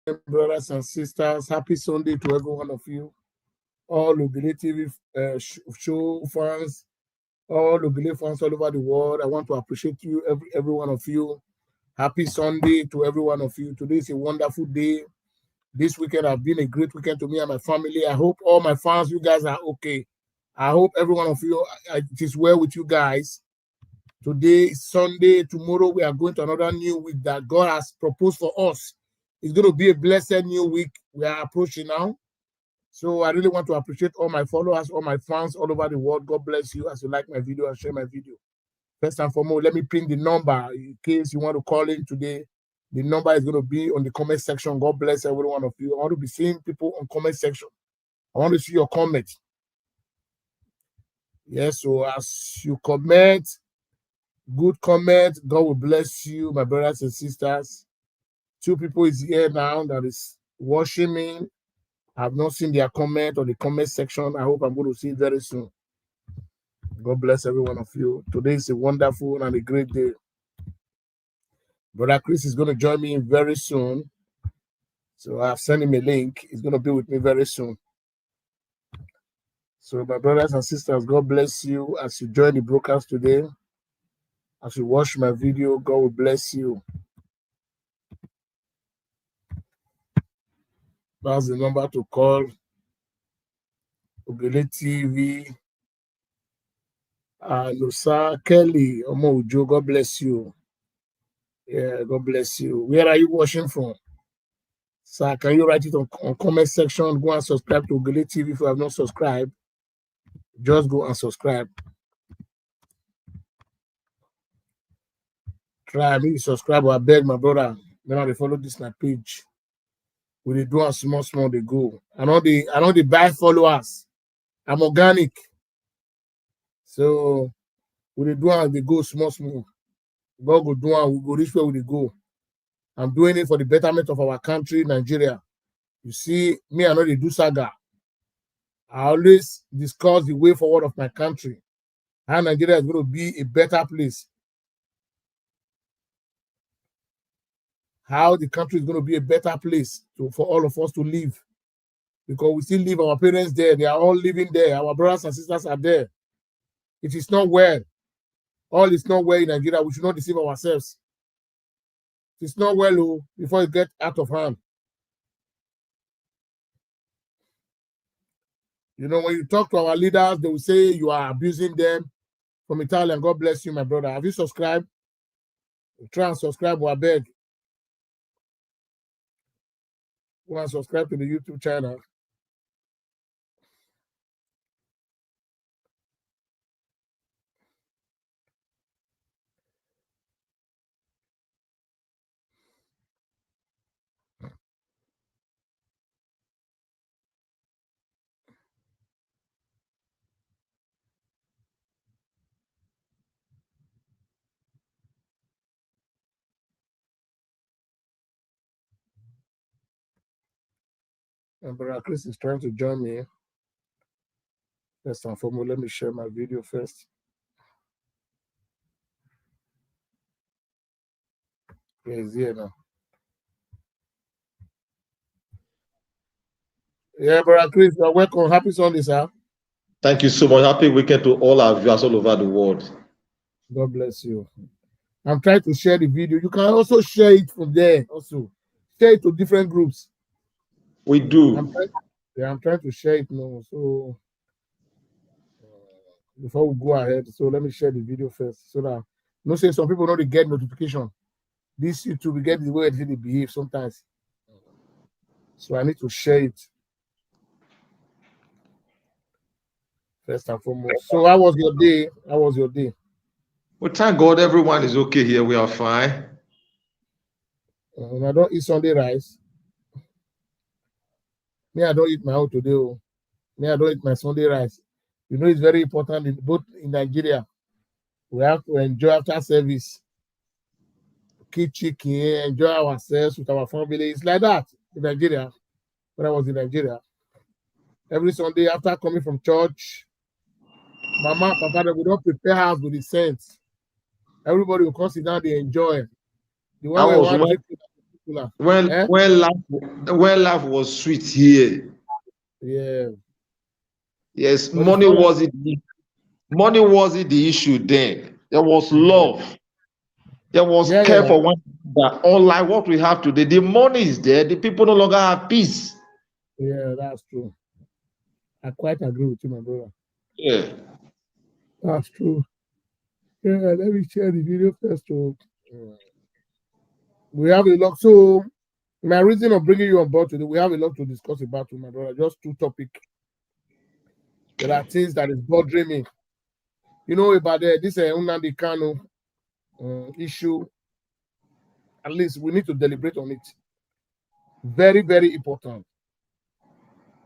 brothers and sisters. Happy Sunday to every one of you. All Ogele TV show fans, all Ogele fans all over the world. I want to appreciate you, every one of you. Happy Sunday to every one of you. Today is a wonderful day. This weekend has been a great weekend to me and my family. I hope all my fans, you guys are okay. I hope every one of you, it is well with you guys. Today is Sunday. Tomorrow we are going to another new week that God has proposed for us. It's going to be a blessed new week we are approaching now. So I really want to appreciate all my followers, all my fans all over the world. God bless you as you like my video and share my video. First and foremost, let me pin the number in case you want to call in today. The number is going to be on the comment section. God bless every one of you. I want to be seeing people on comment section. I want to see your comment. Yes, so as you comment, good comment, God will bless you, my brothers and sisters. 2 people is here now that is watching me. I have not seen their comment on the comment section. I hope I'm going to see it very soon. God bless every one of you. Today is a wonderful and a great day. Brother Chris is going to join me very soon. So I've sent him a link. He's going to be with me very soon. So my brothers and sisters, God bless you as you join the broadcast today. As you watch my video, God will bless you. That's the number to call. Ogele TV. Nusa Kelly Omo Ujo, God bless you. Yeah, God bless you. Where are you watching from? Sir, can you write it on comment section? Go and subscribe to Ogele TV if you have not subscribed. Just go and subscribe. Try me subscribe or I beg my brother. Then they follow this my page. We dey do a small they go. I know they buy followers. I'm organic. So we dey do as they go small. God go do and we go reach where we go. I'm doing it for the betterment of our country, Nigeria. You see, me, I know they do saga. I always discuss the way forward of my country. How Nigeria is going to be a better place. How the country is going to be a better place for all of us to live. Because we still leave our parents there. They are all living there. Our brothers and sisters are there. It is not well. All is not well in Nigeria. We should not deceive ourselves. It's not well before it gets out of hand. You know, when you talk to our leaders, they will say you are abusing them. From Italian, God bless you, my brother. Have you subscribed? Try and subscribe, or I beg. Go and subscribe to the YouTube channel. And Brother Chris is trying to join me. First and foremost, let me share my video first. Yeah, he's here now. Yeah, Brother Chris, you're welcome. Happy Sunday, sir. Thank you so much. Happy weekend to all our viewers all over the world. God bless you. I'm trying to share the video. You can also share it from there. Also, share it to different groups. We do. I'm trying to share it now. So before we go ahead, so let me share the video first. So that say some people don't get notification. This YouTube we get the way they behave sometimes. So I need to share it first and foremost. So how was your day? How was your day? Well, thank God everyone is okay here. We are fine. I don't eat Sunday rice. Me, I don't eat my own today. Me, I don't eat my Sunday rice. You know, it's very important both in Nigeria. We have to enjoy after service. Keep chicken, enjoy ourselves with our family. It's like that in Nigeria. When I was in Nigeria, every Sunday after coming from church, Mama, Papa, they would not prepare house with the saints. Everybody will come sit down, they enjoy. The one when life was sweet here. Yeah. Yes, But money wasn't the issue then. There was love. There was care for one another. Unlike what we have today, the money is there. The people no longer have peace. Yeah, that's true. I quite agree with you, my brother. Yeah. That's true. Yeah, let me share the video first. So, we have a lot. So, my reason of bringing you on board today, we have a lot to discuss about with my brother. Just two topics. There are things that is bothering me. You know about this Nnamdi Kanu issue. At least we need to deliberate on it. Very, very important.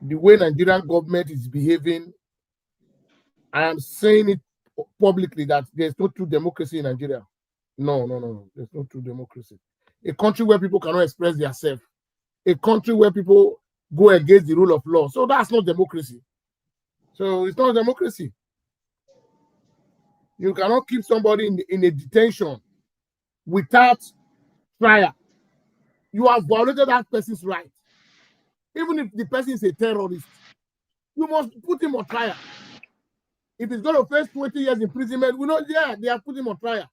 The way Nigerian government is behaving, I am saying it publicly that there's no true democracy in Nigeria. No. There's no true democracy. A country where people cannot express themselves. A country where people go against the rule of law. So that's not democracy. So it's not democracy. You cannot keep somebody in a detention without trial. You have violated that person's right. Even if the person is a terrorist, you must put him on trial. If he's going to face 20 years imprisonment, we know, yeah, they have put him on trial.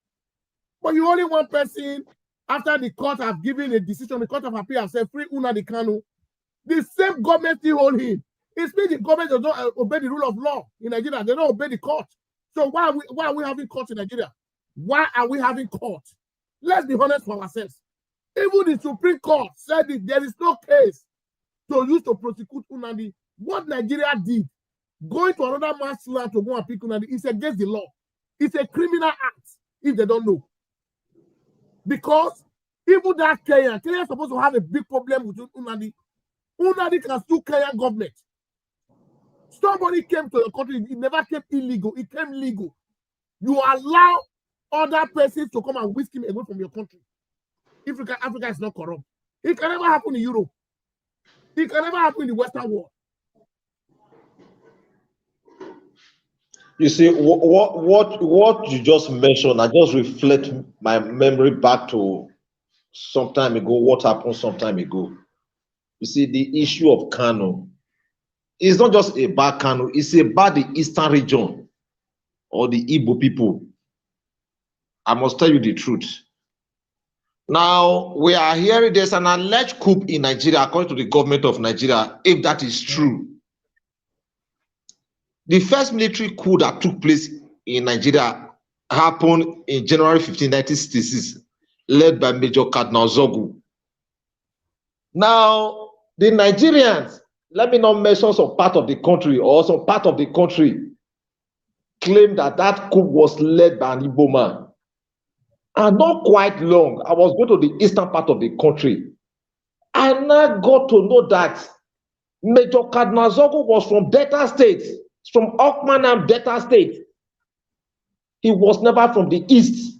But you only one person, after the court have given a decision, the court of appeal has said free Nnamdi Kanu, the same government still hold him. It's means the government does not obey the rule of law in Nigeria. They don't obey the court. So why are we having court in Nigeria? Why are we having court? Let's be honest for ourselves. Even the Supreme Court said that there is no case to use to prosecute Nnamdi. What Nigeria did, going to another man's land to go and pick Nnamdi, is against the law. It's a criminal act, if they don't know. Because even that Kenya is supposed to have a big problem with Nnamdi. Nnamdi can sue Kenyan government. Somebody came to the country, it never came illegal, it came legal. You allow other persons to come and whisk him away from your country. Africa is not corrupt. It can never happen in Europe. It can never happen in the Western world. You see, what you just mentioned, I just reflect my memory back to some time ago, what happened some time ago. You see, the issue of Kanu is not just about Kanu, it's about the Eastern region or the Igbo people. I must tell you the truth. Now, we are hearing there's an alleged coup in Nigeria, according to the government of Nigeria, if that is true. The first military coup that took place in Nigeria happened in January 15, 1966, led by Major Cardinal Zogu. Now, the Nigerians, let me not mention some part of the country or some part of the country, claim that that coup was led by an Igbo man. And not quite long, I was going to the eastern part of the country. I now got to know that Major Cardinal Zogu was from Delta State, from Okmanam, Delta State. He was never from the east.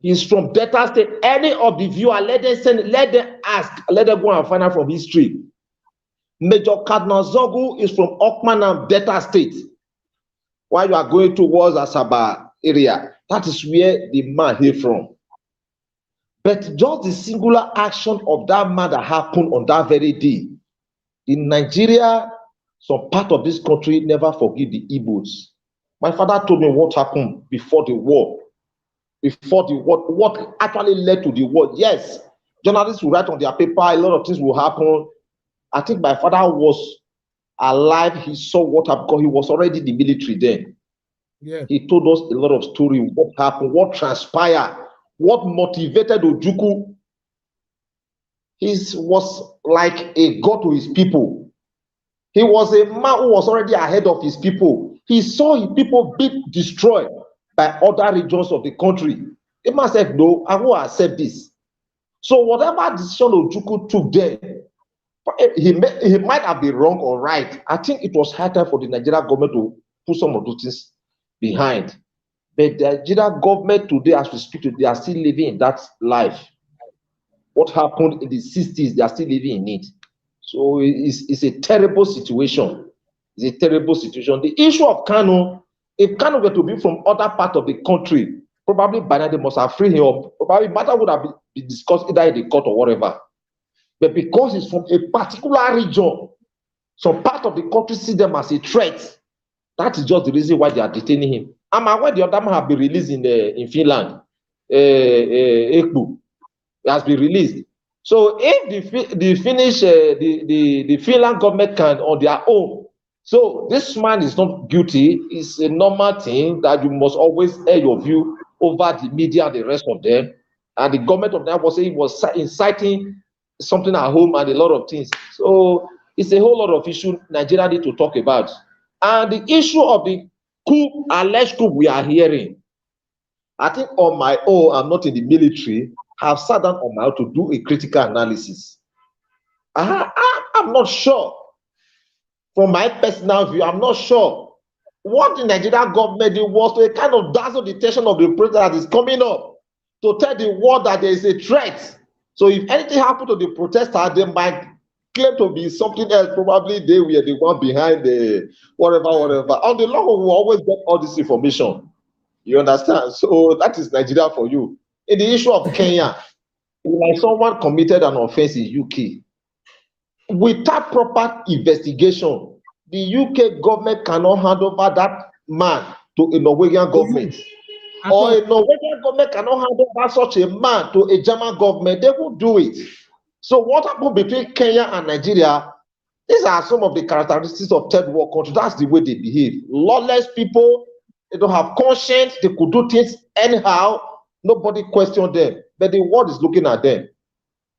He's from Delta State. Any of the viewer, let them ask, let them go and find out from history. Major Cardinal Zogu is from Okmanam, Delta State. While you are going towards Asaba area, that is where the man came from. But just the singular action of that man that happened on that very day, in Nigeria, some part of this country never forgive the Igbos. My father told me what happened before the war. What actually led to the war. Yes, journalists will write on their paper, a lot of things will happen. I think my father was alive, he saw what happened because he was already in the military then. Yeah. He told us a lot of story, what happened, what transpired, what motivated Ojukwu. He was like a god to his people. He was a man who was already ahead of his people. He saw his people be destroyed by other regions of the country. He must have no, I will accept this. So whatever decision Ojukwu took there, he might have been wrong or right. I think it was high time for the Nigerian government to put some of those things behind. But the Nigerian government today, as we speak, they are still living in that life. What happened in the 60s, they are still living in it. So it's a terrible situation. It's a terrible situation. The issue of Kanu, if Kanu were to be from other part of the country, probably by now they must have freed him up. Probably matter would have be discussed either in the court or whatever. But because it's from a particular region, some part of the country see them as a threat. That is just the reason why they are detaining him. I'm aware the other man have been released in Finland. Ekbu has been released. So if the Finnish, the Finland government can on their own, so this man is not guilty. It's a normal thing that you must always air your view over the media and the rest of them. And the government of that was saying he was inciting something at home and a lot of things. So it's a whole lot of issue Nigeria need to talk about. And the issue of the coup, alleged coup we are hearing, I think on my own, I'm not in the military, I've sat down on my own to do a critical analysis. I'm not sure. From my personal view, I'm not sure what the Nigerian government did was to a kind of dazzle the attention of the president that is coming up to tell the world that there is a threat. So if anything happened to the protesters, they might claim to be something else. Probably they were the one behind the whatever. On the long run, we always get all this information. You understand? So that is Nigeria for you. In the issue of Kenya, like someone committed an offense in UK, without proper investigation, the UK government cannot hand over that man to a Norwegian government. Or a Norwegian government cannot hand over such a man to a German government. They won't do it. So what happened between Kenya and Nigeria? These are some of the characteristics of third world countries. That's the way they behave. Lawless people, they don't have conscience, they could do things anyhow. Nobody questioned them. But the world is looking at them.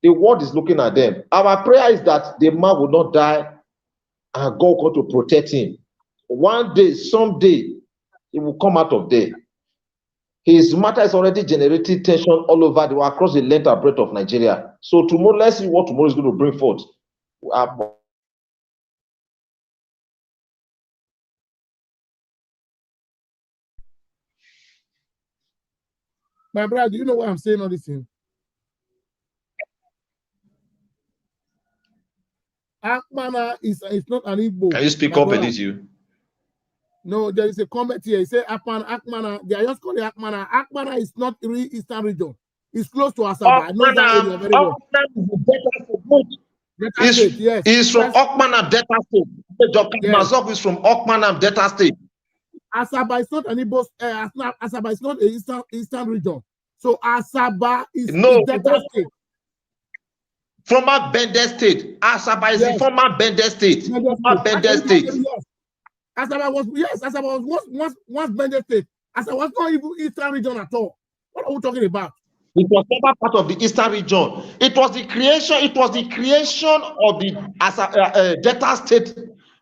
The world is looking at them. Our prayer is that the man will not die and God will to protect him. One day, someday, he will come out of there. His matter is already generating tension all over across the length and breadth of Nigeria. So tomorrow, let's see what tomorrow is going to bring forth. My brother, do you know why I'm saying all this thing? Akmana is not an Igbo. Can you speak up, Elizu? No, there is a comment here. He said Akmana, they are just calling Akmana. Akmana is not really Eastern region. It's close to Asaba. I know that area very well. Yes. He's from Okmana Delta State. Yes. Mazok is from Okmana Delta State. Asaba is not an Igbo. Asaba is not an Eastern region. So Asaba is Delta State. Former Bende State. Asaba is the former Bende State. Former Bende State. Yes. Asaba was once Bende State. Asaba was not even Eastern region at all. What are we talking about? It was never part of the Eastern region. It was the creation of the Delta State.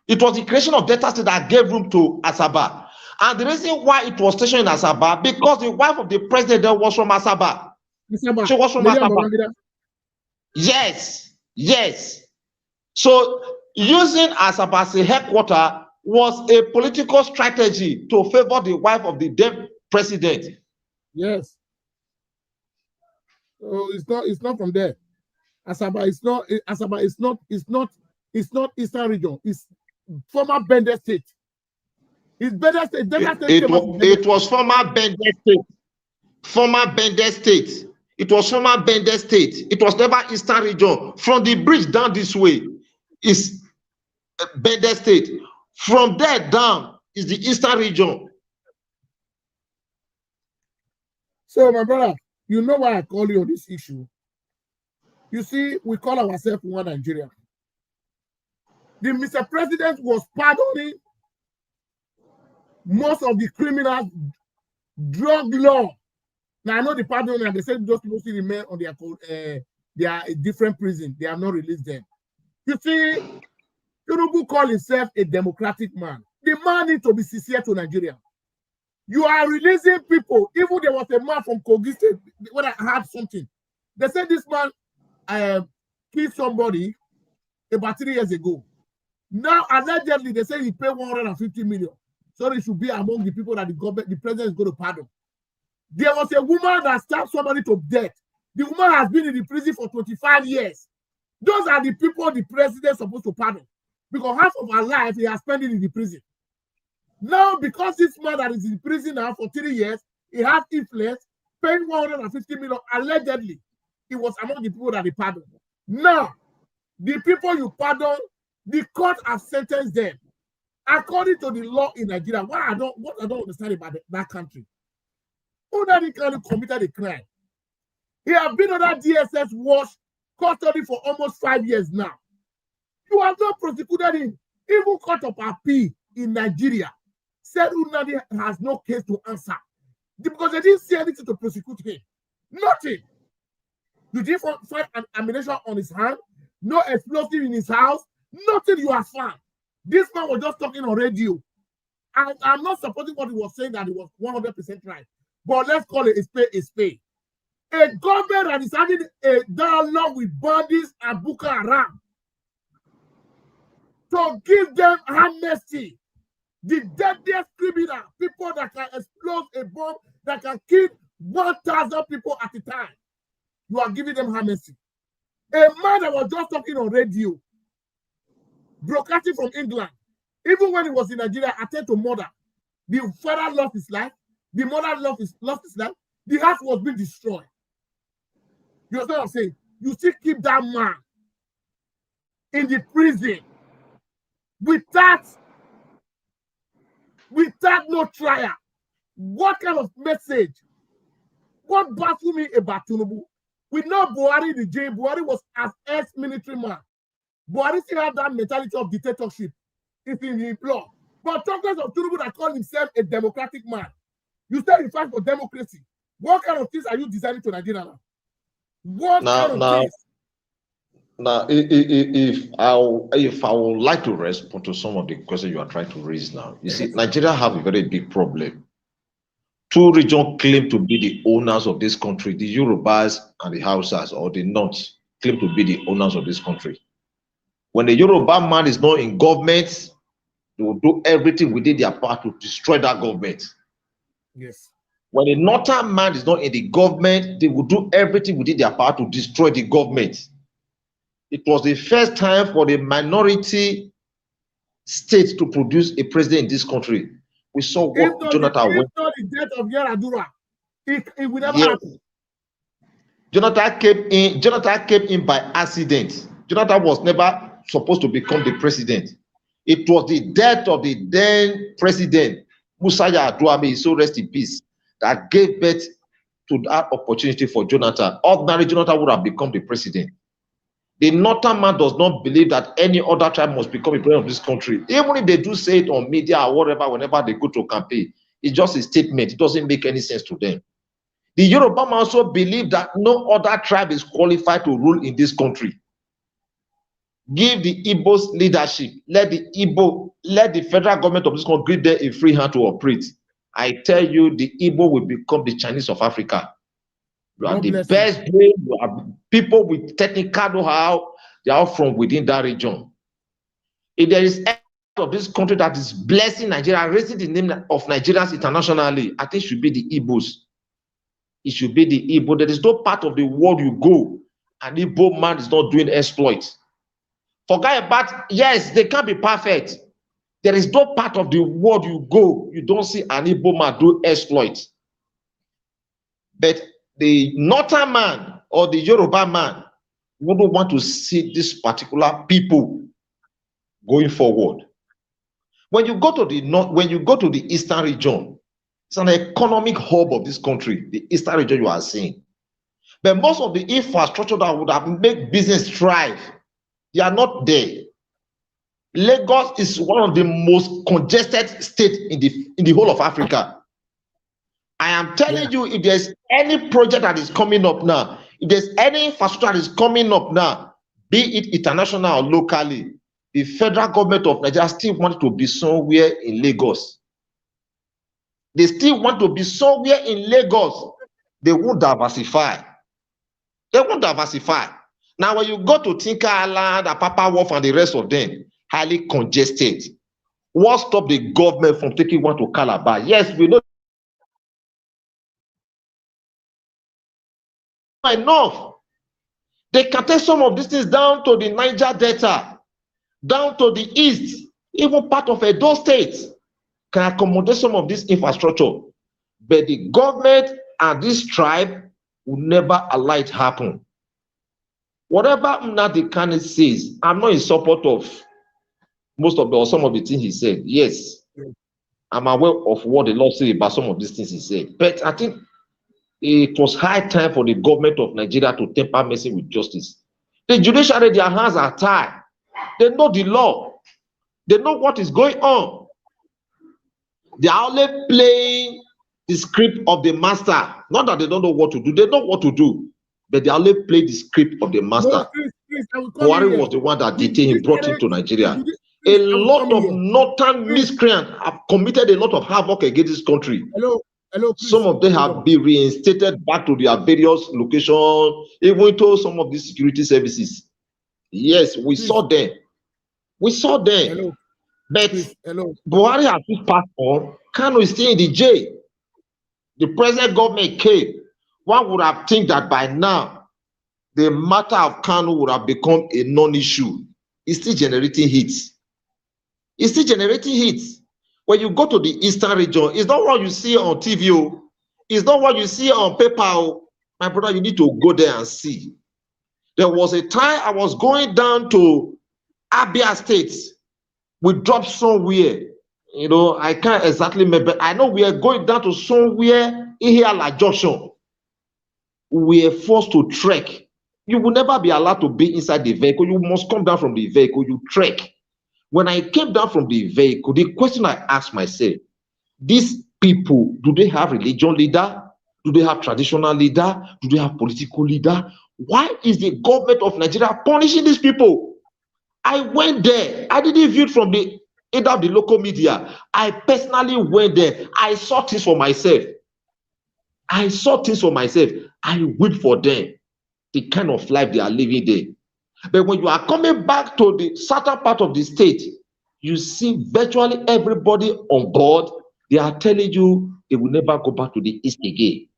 It was the creation of Delta State that gave room to Asaba. And the reason why it was stationed in Asaba, because the wife of the president was from Asaba. She was from Asaba. Yes. So using Asaba as a headquarter was a political strategy to favor the wife of the dead president. Yes. So it's not from there. Asaba is not Eastern region. It's former Bende State. It's Bende State. It was former Bende State. Former Bende State. It was former Bende State. It was never Eastern region. From the bridge down this way is Bende State. From there down is the Eastern region. So, my brother, you know why I call you on this issue. You see, we call ourselves one Nigeria. The Mr. President was pardoning most of the criminals, drug law. Now I know the pardon, and they said those people still remain on their different prison. They have not released them. You see, Tinubu call himself a democratic man. The man needs to be sincere to Nigeria. You are releasing people. Even there was a man from Kogi State when I heard something. They said this man killed somebody about 3 years ago. Now, allegedly, they say he paid 150 million. So he should be among the people that the president is going to pardon. There was a woman that stabbed somebody to death. The woman has been in the prison for 25 years. Those are the people the president is supposed to pardon. Because half of her life, he has spent it in the prison. Now, because this man that is in prison now for 3 years, he has influence, paying 150 million allegedly. He was among the people that they pardoned. Now, the people you pardon, the court has sentenced them according to the law in Nigeria. What I don't understand about that country. Ordinary kind committed a crime. He has been under DSS watch custody for almost 5 years now. You have not prosecuted him. Even Court of Appeal in Nigeria said Unadi has no case to answer because they didn't see anything to prosecute him. Nothing. You didn't find an ammunition on his hand, no explosive in his house, nothing you have found. This man was just talking on radio. And I'm not supporting what he was saying that it was 100% right. But let's call it a spade a spade. A government that is having a dialogue with bandits and Boko Haram to give them amnesty. The deadliest criminal, people that can explode a bomb, that can kill 1,000 people at a time. You are giving them amnesty. A man that was just talking on radio, broadcasting from England, even when he was in Nigeria, attended to murder. The father lost his life. The mother lost his life. The house was being destroyed. You know what I'm saying? You still keep that man in the prison without no trial. What kind of message? What baffles me about Tinubu? We know Buhari the jail. Buhari was an ex-military man. Buhari still had that mentality of dictatorship. It's in his blood. But talkers of Tinubu that call himself a democratic man. You say you fight for democracy. What kind of things are you designing to Nigeria now? What kind of things? Now, if I would like to respond to some of the questions you are trying to raise now, you see, Nigeria have a very big problem. Two regions claim to be the owners of this country, the Yorubas and the Hausas, or the North claim to be the owners of this country. When the Yoruba man is not in government, they will do everything within their power to destroy that government. Yes. When the Northern man is not in the government, they will do everything within their power to destroy the government. It was the first time for the minority state to produce a president in this country. We saw what Jonathan went. The death of Yaradura, it will never happen. Jonathan came in by accident. Jonathan was never supposed to become the president. It was the death of the then president, Musa Yar'Adua, may he so rest in peace, that gave birth to that opportunity for Jonathan. Ordinary Jonathan would have become the president. The Northern man does not believe that any other tribe must become a president of this country. Even if they do say it on media or whatever, whenever they go to campaign, it's just a statement. It doesn't make any sense to them. The Yoruba man also believe that no other tribe is qualified to rule in this country. Give the Igbos leadership. Let the federal government of this country give them a free hand to operate. I tell you, the Igbo will become the Chinese of Africa. You are the best way. You are people with technical know-how. They are from within that region. If there is any of this country that is blessing Nigeria, raising the name of Nigerians internationally, I think it should be the Igbos. It should be the Igbo. There is no part of the world you go, and Igbo man is not doing exploits. Forget about, yes, they can't be perfect. There is no part of the world you go, you don't see an Igbo man do exploits. But the Northern man or the Yoruba man wouldn't want to see this particular people going forward. When you go to the north, when you go to the eastern region, it's an economic hub of this country, the eastern region you are seeing. But most of the infrastructure that would have made business thrive, they are not there. Lagos is one of the most congested states in the whole of Africa. I am telling you, if there's any project that is coming up now, if there's any infrastructure that is coming up now, be it international or locally, the federal government of Nigeria still wants to be somewhere in Lagos. They still want to be somewhere in Lagos. They won't diversify. They won't diversify. Now, when you go to Tinker Island, Apapa Wharf, and the rest of them, highly congested. What stopped the government from taking one to Calabar? Yes, we know enough. They can take some of these things down to the Niger Delta, down to the east, even part of Edo State can accommodate some of this infrastructure. But the government and this tribe will never allow it happen. Whatever Nnamdi Kanu says, I'm not in support of most of the or some of the things he said. Yes, I'm aware of what the law says about some of these things he said. But I think it was high time for the government of Nigeria to temper mercy with justice. The judiciary, their hands are tied. They know the law. They know what is going on. They are only playing the script of the master. Not that they don't know what to do. They know what to do. But they only play the script of the master. No, please, I will come Buhari here. was the one that detained him, brought him to Nigeria. Please, A lot of northern miscreants have committed a lot of havoc against this country. Hello, please. Some of them have been reinstated back to their various locations, even to some of these security services. Yes, we saw them. We saw them. Hello. But Hello. Buhari has just passed on. Kanu is still in the jail. The present government came. One would have think that by now, the matter of Kanu would have become a non-issue. It's still generating hits. It's still generating hits. When you go to the eastern region, it's not what you see on TV. It's not what you see on paper. My brother, you need to go there and see. There was a time I was going down to Abia State. We dropped somewhere. You know, I can't exactly remember. I know we are going down to somewhere in Ihiala Junction. We are forced to trek. You will never be allowed to be inside the vehicle. You must come down from the vehicle. You trek. When I came down from the vehicle, the question I asked myself, these people, do they have religion leader? Do they have traditional leader? Do they have political leader? Why is the government of Nigeria punishing these people? I went there. I didn't view it from the either of the local media. I personally went there. I saw things for myself. I saw things for myself. I weep for them, the kind of life they are living there. But when you are coming back to the southern part of the state, you see virtually everybody on board. They are telling you they will never go back to the east again.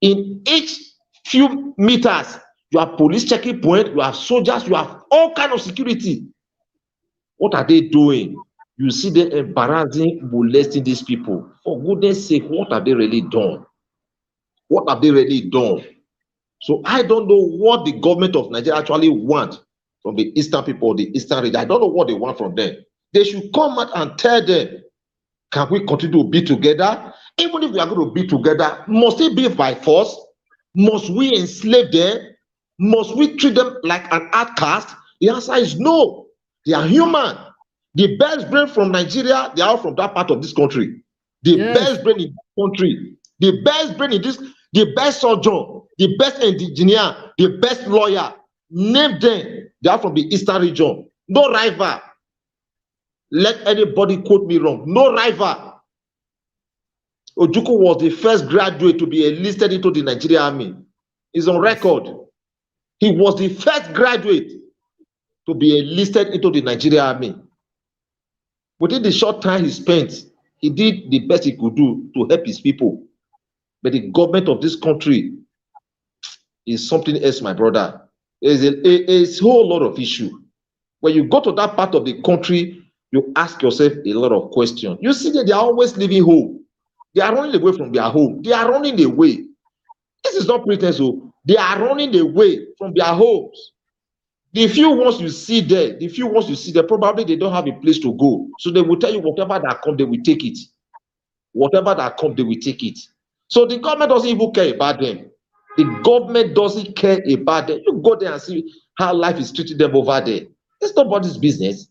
In each few meters, you have police checking point, you have soldiers, you have all kind of security. What are they doing? You see them embarrassing, molesting these people. For goodness sake, what have they really done? What have they really done? So I don't know what the government of Nigeria actually want from the eastern people, the eastern region. I don't know what they want from them. They should come out and tell them, can we continue to be together? Even if we are going to be together, must it be by force? Must we enslave them? Must we treat them like an outcast? The answer is no. They are human. The best brain from Nigeria, they are from that part of this country. The best brain in this country, the best brain in this, the best surgeon, the best engineer, the best lawyer, name them. They are from the eastern region. No rival. Let anybody quote me wrong. No rival. Ojukwu was the first graduate to be enlisted into the Nigerian army. It's on record. He was the first graduate to be enlisted into the Nigerian army. Within the short time he spent, he did the best he could do to help his people. But the government of this country is something else, my brother. There's a whole lot of issue. When you go to that part of the country, you ask yourself a lot of questions. You see that they are always leaving home. They are running away from their home. They are running away. This is not pretense. They are running away from their homes. The few ones you see there, probably they don't have a place to go. So they will tell you whatever that comes, they will take it. Whatever that comes, they will take it. So the government doesn't even care about them. The government doesn't care about them. You go there and see how life is treating them over there. It's nobody's business.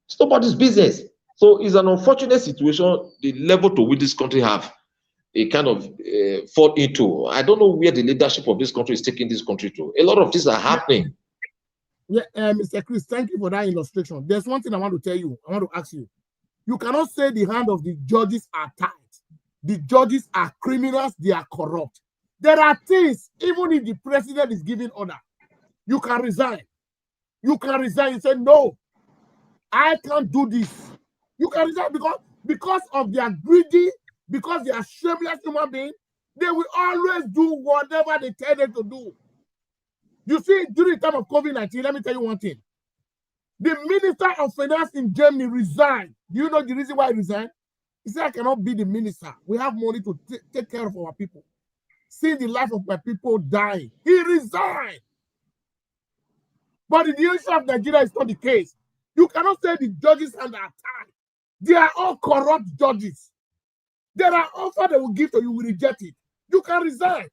It's nobody's business. So it's an unfortunate situation, the level to which this country have a kind of fall into. I don't know where the leadership of this country is taking this country to. A lot of things are happening. Yeah, Mr. Chris, thank you for that illustration. There's one thing I want to tell you. I want to ask you. You cannot say the hand of the judges are tight. The judges are criminals. They are corrupt. There are things, even if the president is giving order, you can resign. You can resign and say, no, I can't do this. You can resign because of their greedy, because they are shameless human beings, they will always do whatever they tell them to do. You see, during the time of COVID-19, let me tell you one thing. The Minister of Finance in Germany resigned. Do you know the reason why he resigned? He said, I cannot be the minister. We have money to take care of our people. See the life of my people dying. He resigned. But in the issue of Nigeria, it's not the case. You cannot say the judges are under attack. They are all corrupt judges. There are offers they will give to you, will reject it. You can resign.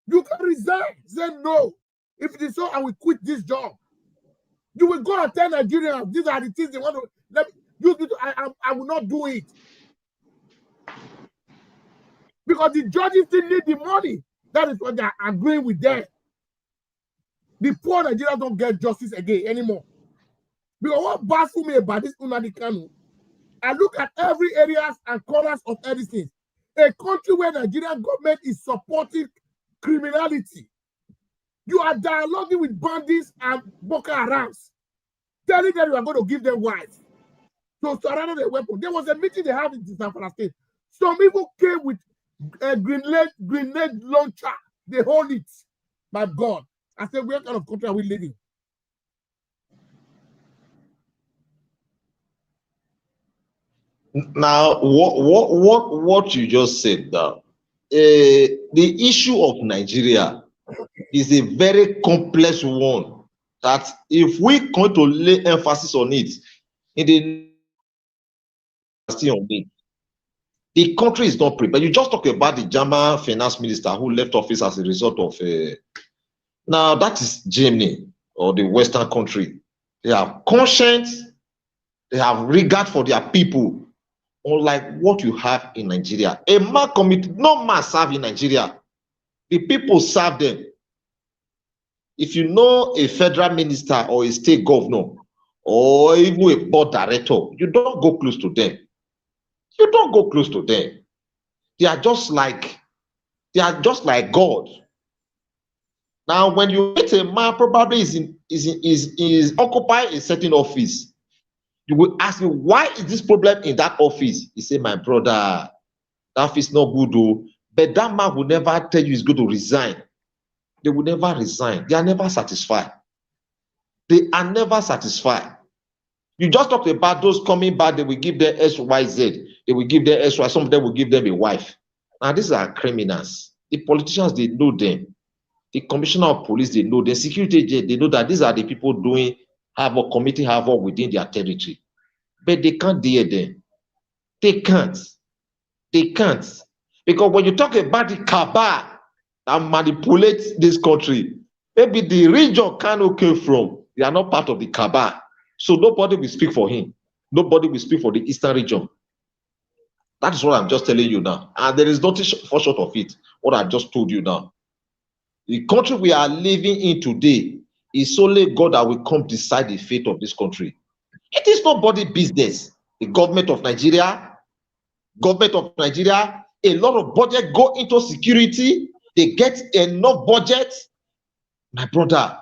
You can resign. Say no. If it is so, I will quit this job. You will go and tell Nigerians these are the things they want to let you do. I will not do it. Because the judges still need the money. That is what they are agreeing with them. The poor Nigerians don't get justice again anymore. Because what baffles me about this Nnamdi Kanu, I look at every areas and corners of everything. A country where Nigerian government is supporting criminality. You are dialoguing with bandits and Boko Harams, telling them you are going to give them wives. So surrender their weapon. There was a meeting they had in Zamfara State. Some people came with a grenade launcher. They hold it. My God. I said, what kind of country are we living? Now, what you just said now, the issue of Nigeria is a very complex one that if we going to lay emphasis on it, the country is not prepared. You just talk about the German finance minister who left office as a result of now that is Germany or the Western country. They have conscience, they have regard for their people. Unlike what you have in Nigeria. A man committed, no man serve in Nigeria. The people serve them. If you know a federal minister or a state governor or even a board director, you don't go close to them. You don't go close to them. They are just like God. Now, when you meet a man, probably is occupying a certain office. You will ask me, why is this problem in that office? He said, my brother, that office is not good, though. But that man will never tell you he's going to resign. They will never resign. They are never satisfied. They are never satisfied. You just talked about those coming back, they will give them XYZ. They will give them XY. Some of them will give them a wife. Now, these are criminals. The politicians, they know them. The commissioner of police, they know them. Security agents, they know that these are the people doing havoc, committing havoc within their territory. But they can't deal them. They can't. They can't. Because when you talk about the cabal that manipulates this country, maybe the region Kanu came from, they are not part of the cabal. So nobody will speak for him. Nobody will speak for the eastern region. That is what I'm just telling you now. And there is nothing for short of it, what I just told you now. The country we are living in today is only God that will come decide the fate of this country. It is nobody's business. The government of Nigeria, a lot of budget go into security. They get enough budget. My brother,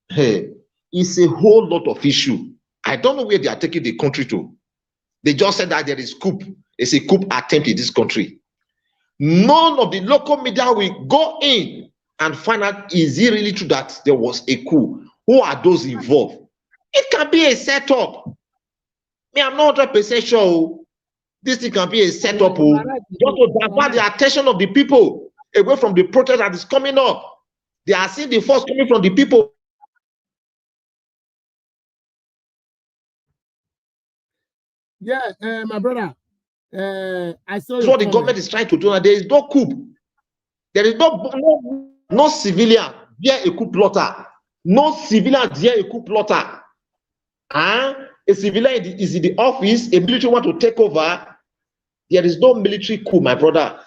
hey, it's a whole lot of issue. I don't know where they are taking the country to. They just said that there is coup. It's a coup attempt in this country. None of the local media will go in and find out, is it really true that there was a coup? Who are those involved? It can be a setup. Me, I'm not 100% sure. This thing can be a setup. Just to divert the attention of the people away from the protest that is coming up. They are seeing the force coming from the people. Yeah, my brother. I saw that's what the government is trying to do. And there is no coup. There is no civilian via a coup plotter. No civilian via a coup plotter. A civilian is in the office, a military want to take over. There is no military coup, my brother.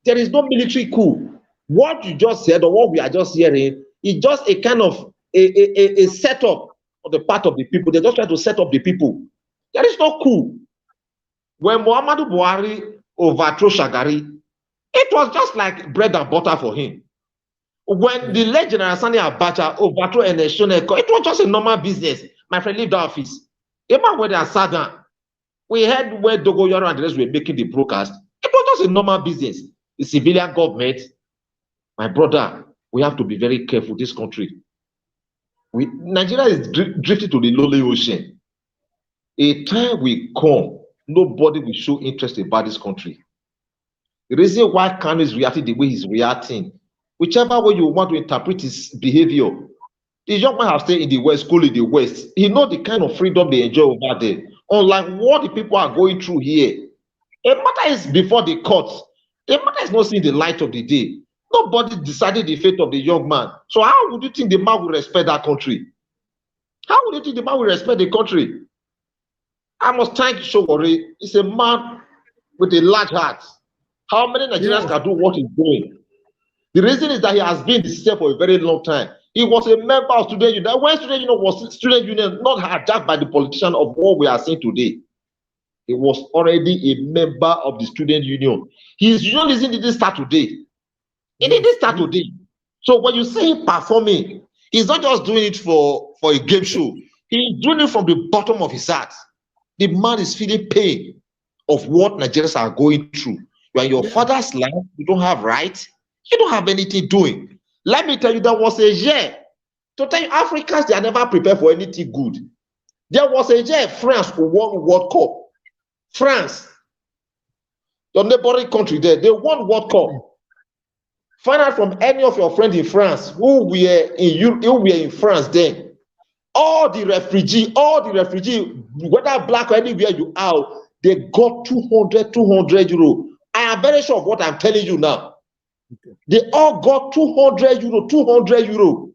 There is no military coup. What you just said or what we are just hearing is just a kind of a setup on the part of the people. They're just trying to set up the people. There is no coup. When Muhammadu Buhari overthrew Shagari, it was just like bread and butter for him. When the late General Sani Abacha overthrew Eneshoneko, it was just a normal business. My friend, leave the office. Even when they are sat down, we heard where Dogoyaro and the rest were making the broadcast. It was just a normal business. The civilian government, my brother, we have to be very careful. This country, Nigeria is drifting to the lonely ocean. A time will come, nobody will show interest about this country. The reason why Kanu is reacting the way he's reacting, whichever way you want to interpret his behavior, The young man has stayed in the West, school in the West. He knows the kind of freedom they enjoy over there. Unlike what the people are going through here. A matter is before the courts. The matter is not seeing the light of the day. Nobody decided the fate of the young man. So how would you think the man will respect that country? How would you think the man will respect the country? I must thank Shogori. He's a man with a large heart. How many Nigerians can do what he's doing? The reason is that he has been in the system for a very long time. He was a member of student union. When student union was student union, not hijacked by the politician of what we are seeing today. He was already a member of the student union. His unionism didn't start today. It didn't start today. So when you see him performing, he's not just doing it for a game show. He's doing it from the bottom of his heart. The man is feeling pain of what Nigerians are going through. You're in your father's land, you don't have rights, you don't have anything doing. Let me tell you, there was a year, to tell you, Africans, they are never prepared for anything good. There was a year France won World Cup. France, the neighboring country there, they won World Cup. Find out from any of your friends in France who were in France then. All the refugees, whether black or anywhere you are, they got 200 euro. I am very sure of what I'm telling you now. Okay. They all got 200 euro.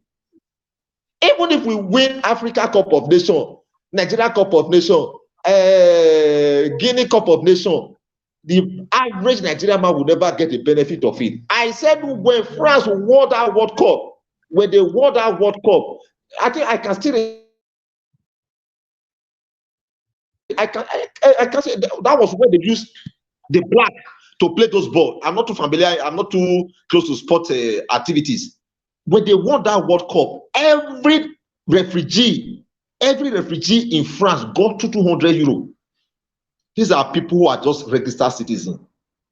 Even if we win Africa Cup of Nations, Nigeria Cup of Nations, Guinea Cup of Nations, the average Nigerian man will never get the benefit of it. I said when France won that World Cup, when they won that World Cup, I think I can still. I can say that was when they used the black to play those balls. I'm not too familiar. I'm not too close to sport activities. When they won that World Cup, every refugee in France got 200 euro. These are people who are just registered citizens.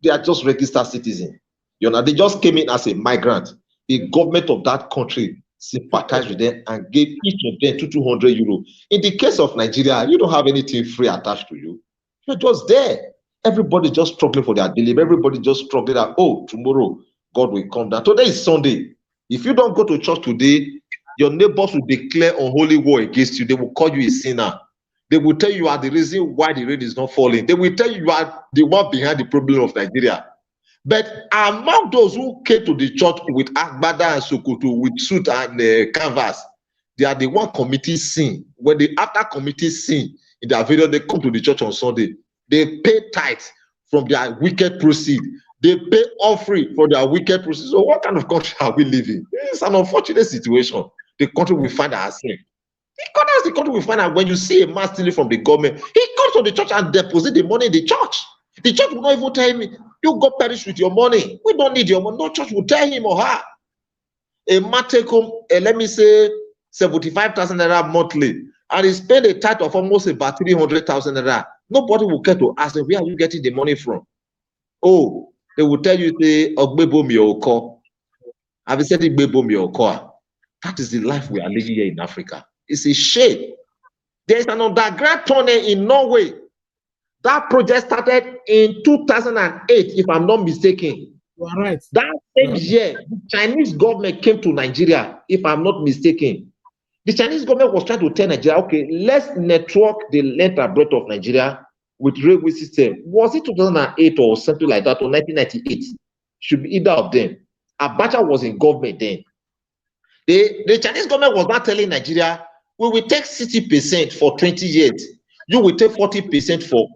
They are just registered citizens. You know, they just came in as a migrant. The government of that country sympathized with them and gave each of them 200 euro. In the case of Nigeria, you don't have anything free attached to you. You're just there. Everybody just struggling for their daily. Everybody just struggling that, oh, tomorrow God will come down. Today is Sunday. If you don't go to church today, your neighbors will declare unholy war against you. They will call you a sinner. They will tell you are the reason why the rain is not falling. They will tell you are the one behind the problem of Nigeria. But among those who came to the church with agbada and sokoto, with suit and canvas, they are the one committing sin. When they after committing sin in their video, they come to the church on Sunday. They pay tithes from their wicked proceeds. They pay offering for their wicked proceeds. So what kind of country are we living? It's an unfortunate situation. The country we find ourselves. That's the country we find out when you see a man stealing from the government. He comes to the church and deposit the money in the church. The church will not even tell him, you go perish with your money. We don't need your money. No church will tell him or her. A man take home, let me say, 75,000 naira monthly, and he spend a tithe of almost about 300,000 naira. Nobody will care to ask him, where are you getting the money from? Oh, they will tell you, say, Ogbebo mi oko. Have you said Ogbebo mi oko? That is the life we are living here in Africa. It's a shame. There is an underground tunnel in Norway. That project started in 2008, if I'm not mistaken. You are right. That same year, the Chinese government came to Nigeria, if I'm not mistaken. The Chinese government was trying to tell Nigeria, okay, let's network the length and breadth of Nigeria with railway system. Was it 2008 or something like that, or 1998? Should be either of them. Abacha was in government then. The Chinese government was not telling Nigeria, we will take 60% for 20 years. You will take 40% for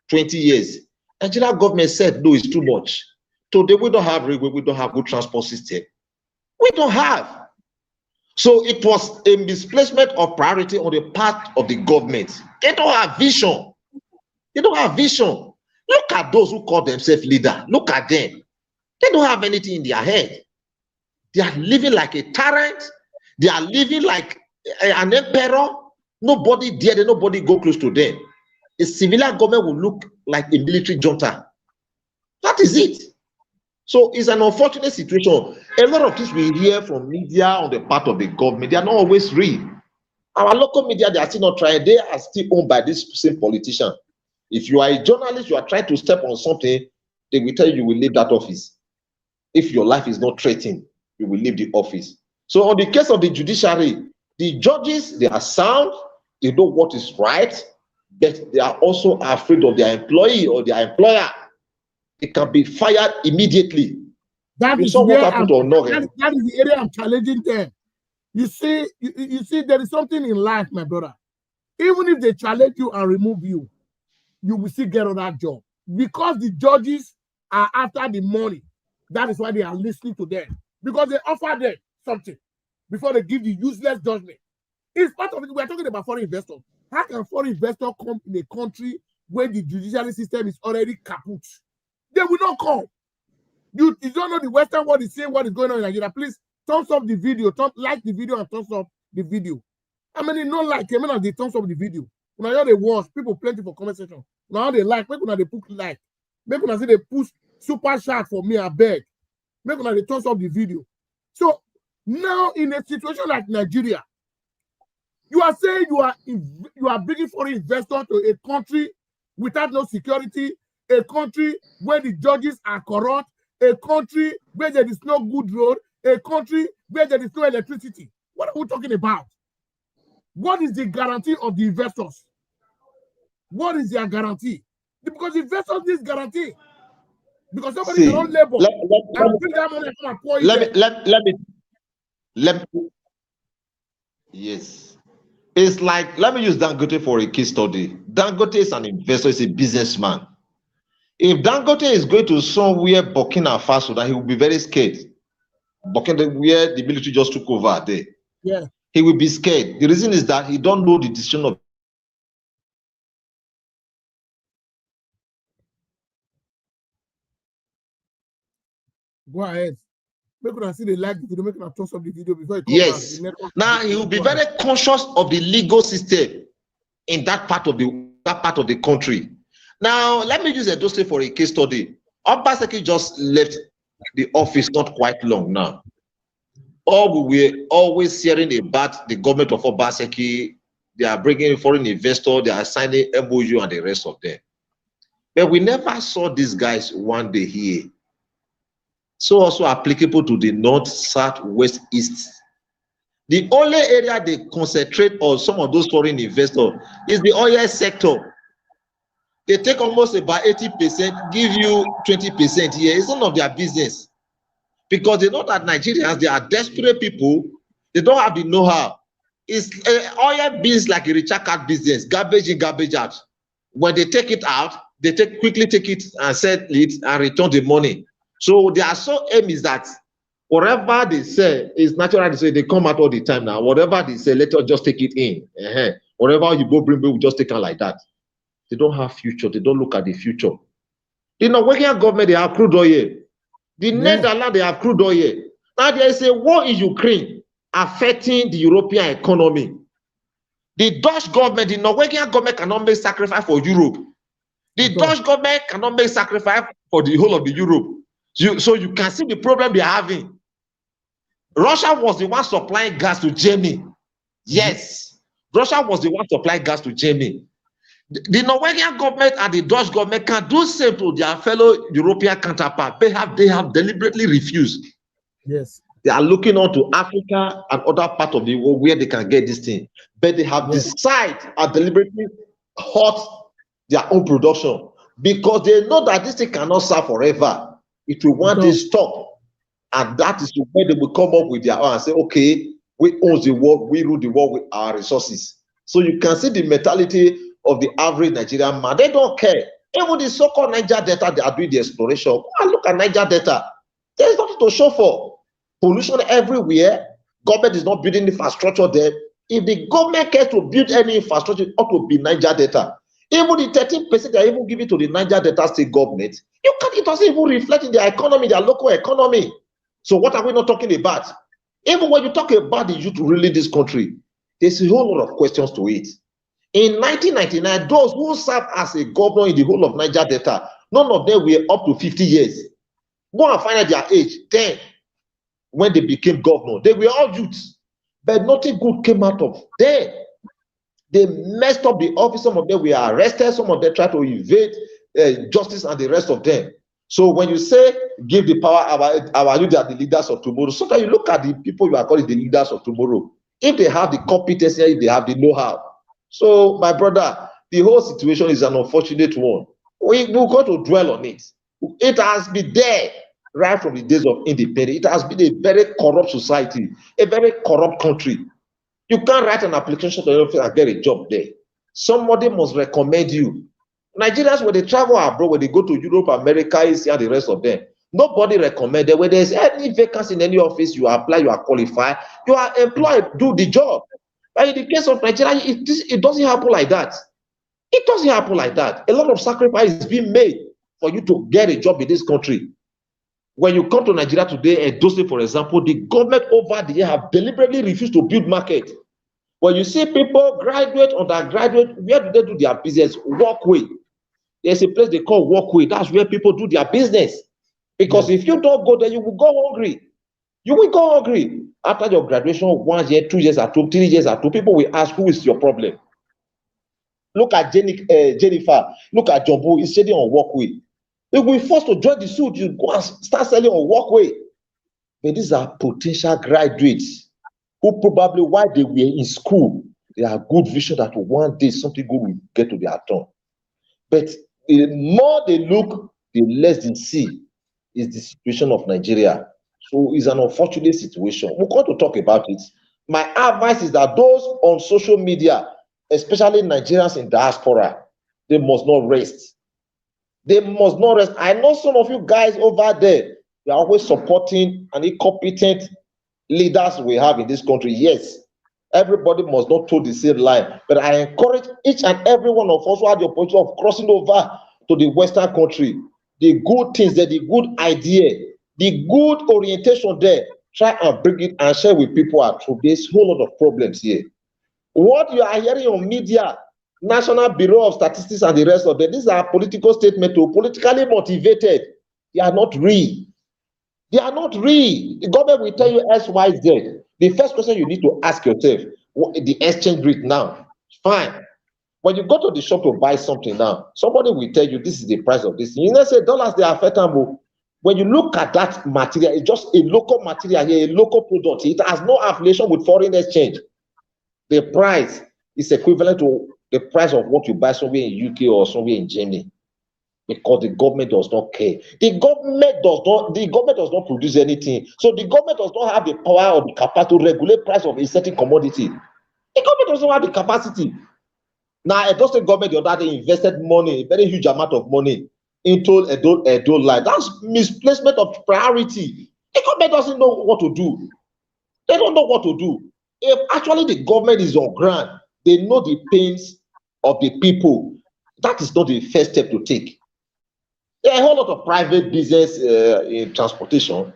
20 years. Nigeria government said, no, it's too much. Today, we don't have railway, we don't have good transport system. We don't have. So it was a misplacement of priority on the part of the government. They don't have vision. They don't have vision. Look at those who call themselves leader. Look at them. They don't have anything in their head. They are living like a tyrant. They are living like an emperor. Nobody dare, nobody go close to them. A civilian government will look like a military junta. That is it. So it's an unfortunate situation. A lot of things we hear from media on the part of the government, they are not always real. Our local media, they are still not trying. They are still owned by this same politician. If you are a journalist, you are trying to step on something, they will tell you will leave that office. If your life is not threatened, you will leave the office. So on the case of the judiciary, The judges, they are sound, they know what is right, but they are also afraid of their employee or their employer. They can be fired immediately. That You is saw what where happened to Onore. that is the area I'm challenging them. You see, there is something in life, my brother. Even if they challenge you and remove you, you will still get on that job. Because the judges are after the money. That is why they are listening to them. Because they offer them something before they give the useless judgment. It's part of it. We are talking about foreign investors. How can foreign investors come in a country where the judiciary system is already kaput? They will not come. You don't know the Western world is saying what is going on in Nigeria. Please thumbs up the video, like the video and thumbs up the video. I mean, no like, I mean, they thumbs up the video. Now they watch, people plenty for comment section. Now they like, make una they put like, make una say they push super chat for me, I beg. Make una they thumbs up the video. So now in a situation like Nigeria, you are saying you are bringing foreign investors to a country without no security, a country where the judges are corrupt, a country where there is no good road, a country where there is no electricity. What are we talking about? What is the guarantee of the investors? What is their guarantee? Because investors need guarantee. Because somebody cannot labor and bring that money from a poor. Let me. Yes. It's like, let me use Dangote for a case study. Dangote is an investor, is a businessman. If Dangote is going to somewhere Burkina Faso, that he will be very scared. Burkina, where the military just took over there. Yeah. He will be scared. The reason is that he don't know the decision of. Go ahead. Make una see the like the video, make una thumbs up the video before it comes yes. back. Now he will be very conscious of the legal system in that part of the country. Now let me use Edo State for a case study. Obaseki just left the office not quite long now. All we were always hearing about the government of Obaseki. They are bringing foreign investors, they are signing MOU and the rest of them. But we never saw these guys one day here. So also applicable to the north, south, west, east. The only area they concentrate on some of those foreign investors is the oil sector. They take almost about 80%, give you 20% here. It's none of their business. Because they know that Nigerians, they are desperate people. They don't have the know-how. It's oil business like a recharge card business, garbage in, garbage out. When they take it out, they quickly take it and sell it and return the money. So their sole aim is that whatever they say is natural. They say they come out all the time now. Whatever they say, let us just take it in. Whatever you go bring, we just take it like that. They don't have future. They don't look at the future. The Norwegian government, they have crude oil. The Netherlands, they have crude oil. Now there is a war in Ukraine affecting the European economy. The Dutch government, the Norwegian government cannot make sacrifice for Europe. The Dutch government cannot make sacrifice for the whole of the Europe. So you can see the problem they are having. Russia was the one supplying gas to Germany. Yes, Russia was the one supplying gas to Germany. The Norwegian government and the Dutch government can do same to their fellow European counterpart. They have deliberately refused. Yes. They are looking on to Africa and other parts of the world where they can get this thing. But they have decided and deliberately halt their own production because they know that this thing cannot serve forever. It will one day stop. And that is where they will come up with their own and say, okay, we own the world, we rule the world with our resources. So you can see the mentality of the average Nigerian man. They don't care. Even the so-called Niger Delta, they are doing the exploration. Go and look at Niger Delta. There's nothing to show for. Pollution everywhere. Government is not building infrastructure there. If the government cares to build any infrastructure, it ought to be Niger Delta. Even the 13% they are even giving to the Niger Delta state government, it doesn't even reflect in their economy, their local economy. So what are we not talking about? Even when you talk about the youth ruling this country, there's a whole lot of questions to it. In 1999, those who served as a governor in the whole of Niger Delta, none of them were up to 50 years. Go and find out their age, 10, when they became governor. They were all youths, but nothing good came out of them. They messed up the office. Some of them were arrested. Some of them tried to evade justice and the rest of them. So when you say give the power, our youth are the leaders of tomorrow, sometimes you look at the people you are calling the leaders of tomorrow. if they have the competency, if they have the know-how. So, my brother, the whole situation is an unfortunate one. We're going to dwell on it. It has been there right from the days of independence. It has been a very corrupt society, a very corrupt country. You can't write an application to your office and get a job there. Somebody must recommend you. Nigerians, when they travel abroad, when they go to Europe, America, Asia, and the rest of them, nobody recommend them. When there's any vacancy in any office, you apply, you are qualified, you are employed, do the job. But in the case of Nigeria, it doesn't happen like that. It doesn't happen like that. A lot of sacrifice is being made for you to get a job in this country. When you come to Nigeria today, and Dose, for example, the government over the year have deliberately refused to build market. When you see people graduate, undergraduate, where do they do their business? Walkway. There's a place they call walkway. That's where people do their business. Because if you don't go there, you will go hungry. You will go hungry. After your graduation, 1 year, 2 years at home, 3 years at home, people will ask, who is your problem? Look at Jennifer. Look at Jumbo. He's sitting on walkway. If we forced to join the suit, you go and start selling on walkway. But these are potential graduates who probably, while they were in school, they have good vision that one day something good will get to their turn. But the more they look, the less they see is the situation of Nigeria. So it's an unfortunate situation. We're going to talk about it. My advice is that those on social media, especially Nigerians in diaspora, they must not rest. They must not rest. I know some of you guys over there, they are always supporting an incompetent leaders we have in this country. Yes, everybody must not toe the same line. But I encourage each and every one of us who had the opportunity of crossing over to the Western country, the good things there, the good idea, the good orientation there, try and bring it and share with people at through this whole lot of problems here. What you are hearing on media, National Bureau of Statistics and the rest of them, these are political statements, politically motivated. They are not real. They are not real. The government will tell you X, Y, Z. The first question you need to ask yourself, what the exchange rate now? Fine. When you go to the shop to buy something now, somebody will tell you this is the price of this. You know, say dollars, they are affectable. When you look at that material, it's just a local material here, a local product. It has no affiliation with foreign exchange. The price is equivalent to the price of what you buy somewhere in UK or somewhere in Germany, because the government does not care. The government does not produce anything. So the government does not have the power or the capacity to regulate price of a certain commodity. The government doesn't have the capacity. Now, Edo State government the other day invested money, a very huge amount of money into Edo Line. That's misplacement of priority. The government doesn't know what to do. They don't know what to do. If actually the government is on ground, they know the pains of the people. That is not the first step to take. There are a whole lot of private business in transportation.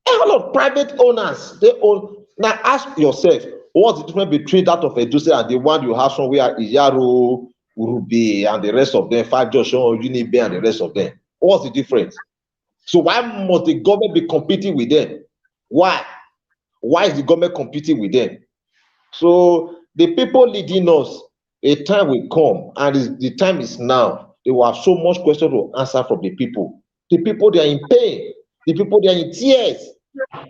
A whole lot of private owners. They own. Now ask yourself, what's the difference between that of Edo State and the one you have somewhere Iyaro, Urube, and the rest of them, Five Junction, Unibe, and the rest of them? What's the difference? So why must the government be competing with them? Why? Why is the government competing with them? So the people leading us, a time will come, and the time is now. They will have so much question to answer from the people. The people, they are in pain. The people, they are in tears.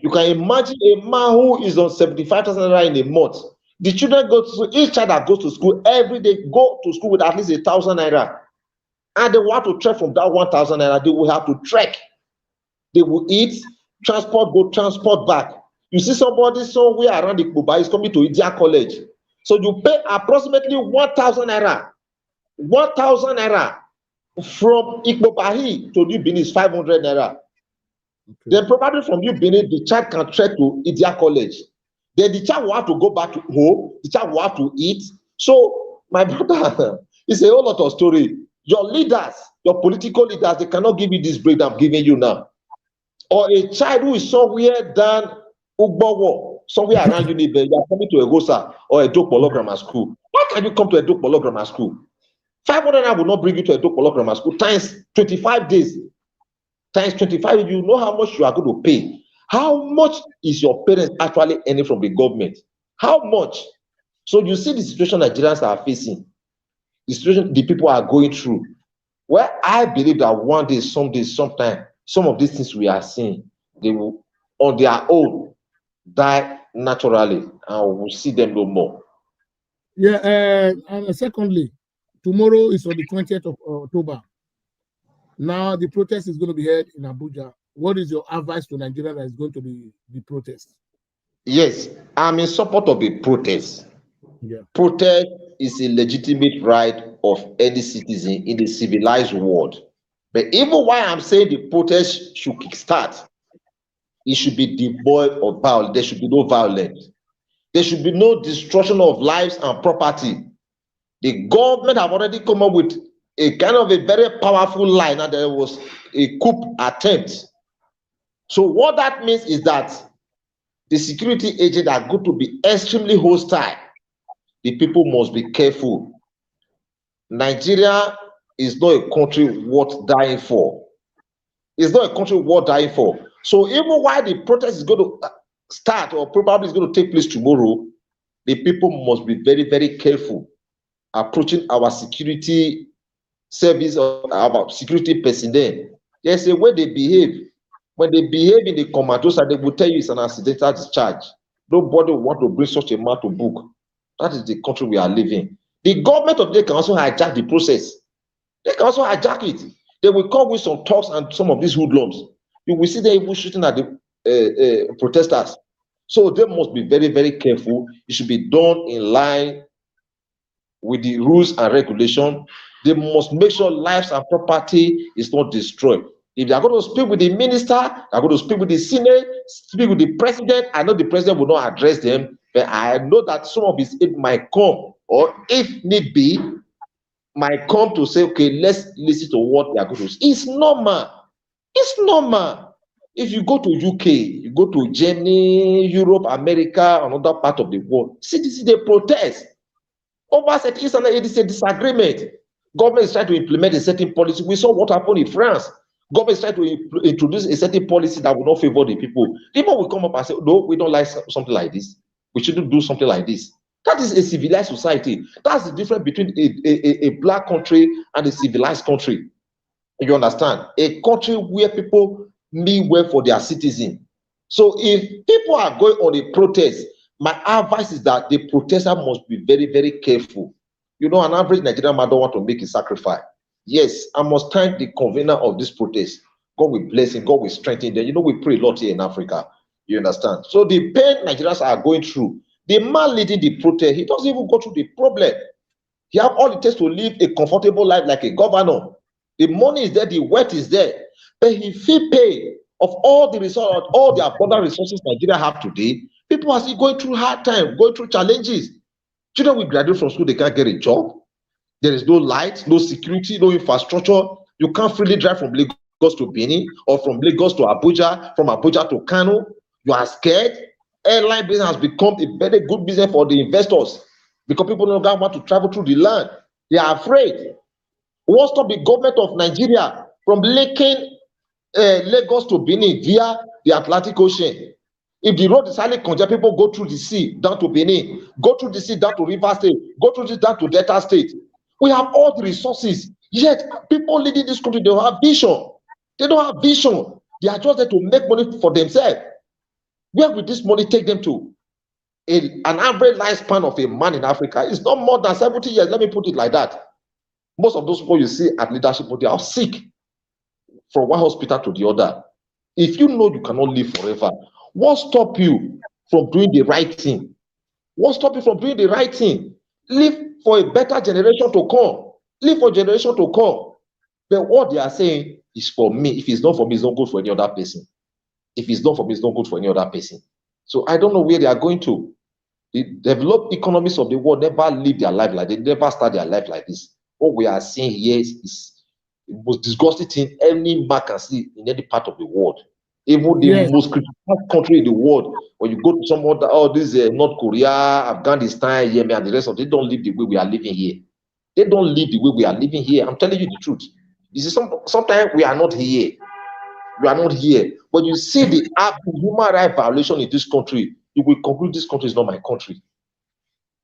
You can imagine a man who is on 75,000 naira in a month. The children go to each child that goes to school every day go to school with at least 1,000 naira, and they want to trek from that 1,000 naira. They will have to trek. They will eat, transport, go transport back. You see somebody somewhere around the Kuba is coming to Idia College, so you pay approximately 1,000 naira. 1,000 naira from Ikpobahi to New Benin is 500 naira. Okay. Then probably from New Benin, the child can trek to Idia College. Then the child will have to go back to home. The child will have to eat. So, my brother, it's a whole lot of story. Your leaders, your political leaders, they cannot give you this breakdown I'm giving you now. Or a child who is somewhere down Ugbowo, somewhere around Unibe, you are coming to Egosa or Edokpolo Grammar School. Why can you come to Edokpolo Grammar School? 500 naira will not bring you to Edokpolo Grammar School times 25 days. Times 25, you know how much you are going to pay. How much is your parents actually earning from the government? How much? So you see the situation Nigerians are facing, the situation the people are going through. Well, I believe that one day, someday, sometime, some of these things we are seeing, they will, on their own, die naturally, and we'll see them no more. Yeah, and secondly, tomorrow is on the 20th of October. Now the protest is going to be held in Abuja. What is your advice to Nigeria that is going to the protest? Yes, I'm in support of a protest. Yeah. Protest is a legitimate right of any citizen in the civilized world. But even while I'm saying the protest should kickstart, it should be devoid of violence. There should be no violence. There should be no destruction of lives and property. The government have already come up with a kind of a very powerful line, and there was a coup attempt. So what that means is that the security agents are going to be extremely hostile. The people must be careful. Nigeria is not a country worth dying for. It's not a country worth dying for. So even while the protest is going to start, or probably is going to take place tomorrow, the people must be very, very careful approaching our security service or our security personnel. There's a way they behave. When they behave in the commandos, they will tell you it's an accidental discharge. Nobody will want to bring such a man to book. That is the country we are living. The government of the can also hijack the process. They can also hijack it. They will come with some talks and some of these hoodlums. You will see them even shooting at the protesters. So they must be very, very careful. It should be done in line with the rules and regulation. They must make sure lives and property is not destroyed. If they are going to speak with the minister, they are going to speak with the Senate, speak with the president. I know the president will not address them, but I know that some of his aid might come, or if need be, might come to say, okay, let's listen to what they are going to say. It's normal. It's normal. If you go to UK, you go to Germany, Europe, America, another part of the world, citizens, they protest over certain issues, and it is a disagreement. Government is trying to implement a certain policy. We saw what happened in France. Government is trying to introduce a certain policy that will not favor the people. People will come up and say, no, we don't like something like this. We shouldn't do something like this. That is a civilized society. That's the difference between a black country and a civilized country. You understand? A country where people mean well for their citizens. So if people are going on a protest, my advice is that the protester must be very, very careful. You know, an average Nigerian man don't want to make a sacrifice. Yes, I must thank the convener of this protest. God will bless him, God will strengthen them. You know, we pray a lot here in Africa. You understand? So the pain Nigerians are going through, the man leading the protest, he doesn't even go through the problem. He have all it takes to live a comfortable life like a governor. The money is there, the wealth is there, but he feel pain of all the resources, all the abundant resources Nigeria have today. People are still going through hard time, going through challenges. Children will graduate from school, they can't get a job. There is no light, no security, no infrastructure. You can't freely drive from Lagos to Benin, or from Lagos to Abuja, from Abuja to Kano. You are scared. Airline business has become a very good business for the investors because people no longer want to travel through the land. They are afraid. What stop the government of Nigeria from linking Lagos to Benin via the Atlantic Ocean? If the road is highly congested, people go through the sea down to Benin, go through the sea down to River State, go through this down to Delta State. We have all the resources, yet people leading this country, they don't have vision. They don't have vision. They are just there to make money for themselves. Where will this money take them to? An average lifespan of a man in Africa is not more than 70 years. Let me put it like that. Most of those people you see at leadership, they are sick from one hospital to the other. If you know you cannot live forever, what stop you from doing the right thing? What stop you from doing the right thing? Live for a better generation to come. Live for a generation to come. But what they are saying is for me. If it's not for me, it's not good for any other person. If it's not for me, it's not good for any other person. So I don't know where they are going to. The developed economies of the world never live their life like this. They never start their life like this. What we are seeing here is the most disgusting thing any man can see in any part of the world. Even the most criticized country in the world, when you go to some other, this North Korea, Afghanistan, Yemen, and the rest of them, they don't live the way we are living here. They don't live the way we are living here. I'm telling you the truth. This is sometimes we are not here. We are not here. When you see the human rights violation in this country, you will conclude this country is not my country.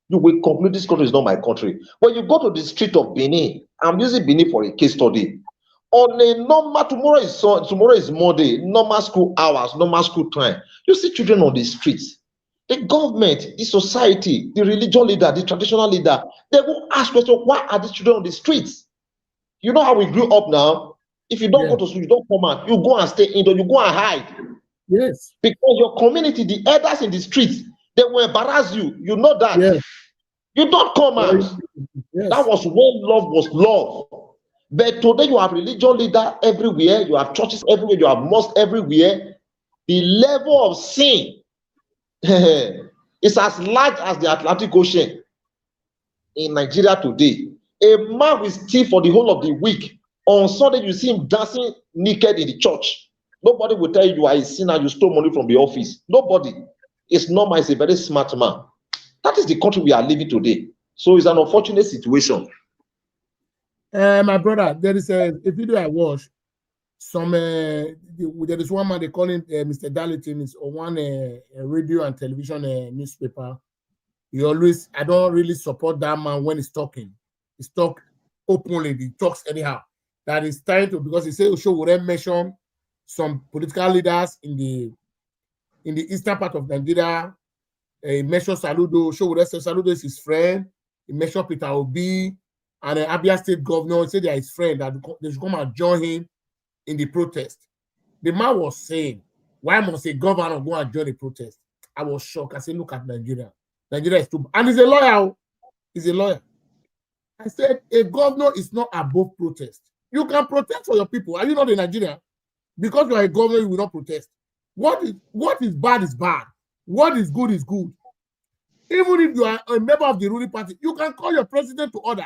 You will conclude this country is not my country. When you go to the street of Benin, I'm using Benin for a case study. On a normal, tomorrow is Monday, normal school hours, normal school time. You see children on the streets. The government, the society, the religion leader, the traditional leader, they will ask questions, why are these children on the streets? You know how we grew up now? If you don't go to school, you don't come out, you go and stay indoors, you go and hide. Yes. Because your community, the elders in the streets, they will embarrass you. You know that. Yes. You don't come out. Yes. That was when love was love. But today you have religion leader everywhere, you have churches everywhere, you have mosques everywhere. The level of sin is as large as the Atlantic Ocean in Nigeria today. A man will steal for the whole of the week. On Sunday, you see him dancing naked in the church. Nobody will tell you you are a sinner, you stole money from the office. Nobody. It's normal, he's a very smart man. That is the country we are living today. So it's an unfortunate situation. My brother, there is a video I watched. There is one man, they call him Mr. Darlington. It's on one radio and television newspaper. I don't really support that man when he's talking. He's talk openly, he talks anyhow. That is trying to, because he said Osho would then mention some political leaders in the eastern part of Nigeria. He mentioned Saludo. Osho would say Saludo is his friend. He mentioned Peter Obi and the Abia State governor. He said they are his friend, that they should come and join him in the protest. The man was saying, why must a governor go and join the protest? I was shocked. I said, look at Nigeria. Nigeria is too bad. And he's a lawyer. He's a lawyer. I said, a governor is not above protest. You can protest for your people. Are you not in Nigeria? Because you are a governor, you will not protest. What is bad is bad. What is good is good. Even if you are a member of the ruling party, you can call your president to order.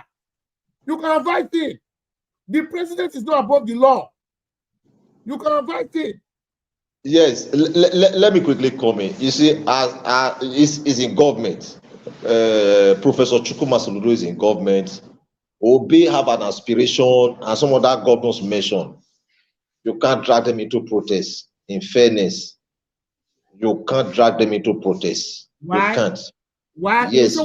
You can invite him. The president is not above the law. You can invite him. Yes, let me quickly comment. You see, as is in government. Professor Chukwuma Soludo is in government. Obi have an aspiration, and some other governors mentioned. You can't drag them into protest. In fairness, you can't drag them into protest. Why? You can't. Why? Yes.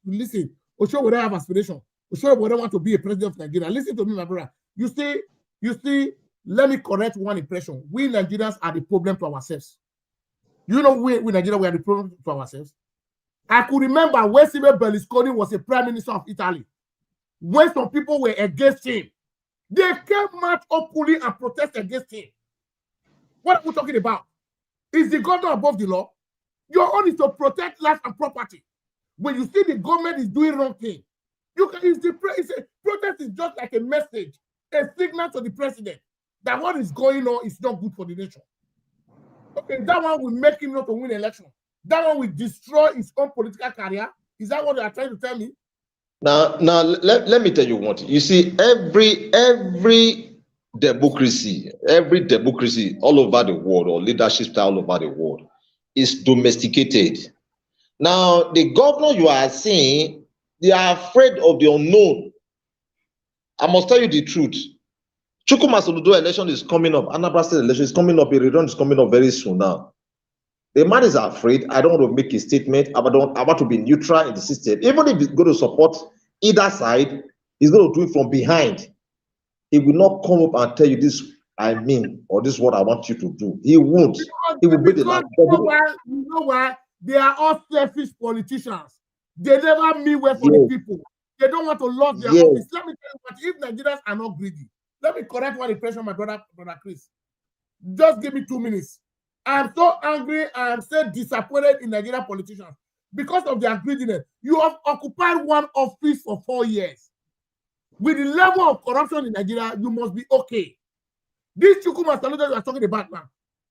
Listen, Osho would have aspiration. Osho would want to be a president of Nigeria. Listen to me, my brother. You see, let me correct one impression. We Nigerians are the problem to ourselves. You know, we Nigeria, we are the problem to ourselves. I could remember when Silvio Berlusconi was a prime minister of Italy. When some people were against him, they came out openly and protested against him. What are we talking about? Is the government above the law? Your own is to protect life and property. When you see the government is doing wrong thing, protest is just like a message, a signal to the president that what is going on is not good for the nation. Okay, that one will make him not to win election. That one will destroy his own political career. Is that what you are trying to tell me? Now, let me tell you one thing. You see, every democracy all over the world, or leadership style all over the world, is domesticated. Now, the governor you are seeing, they are afraid of the unknown. I must tell you the truth. Chukwuma Soludo election is coming up. Anambra State election is coming up. Iridon is coming up very soon now. The man is afraid. I don't want to make a statement. I want to be neutral in the system. Even if he's going to support either side, he's going to do it from behind. He will not come up and tell you this, I mean, or this is what I want you to do. He won't. He will be the last. You know why? They are all selfish politicians. They never mean well for the people. They don't want to lose their office. Let me tell you what, if Nigerians are not greedy, let me correct one impression, my brother Chris. Just give me 2 minutes. I'm so angry. I'm so disappointed in Nigerian politicians because of their greediness. You have occupied one office for 4 years. With the level of corruption in Nigeria, you must be okay. This Chukwuma Soludo you are talking about now,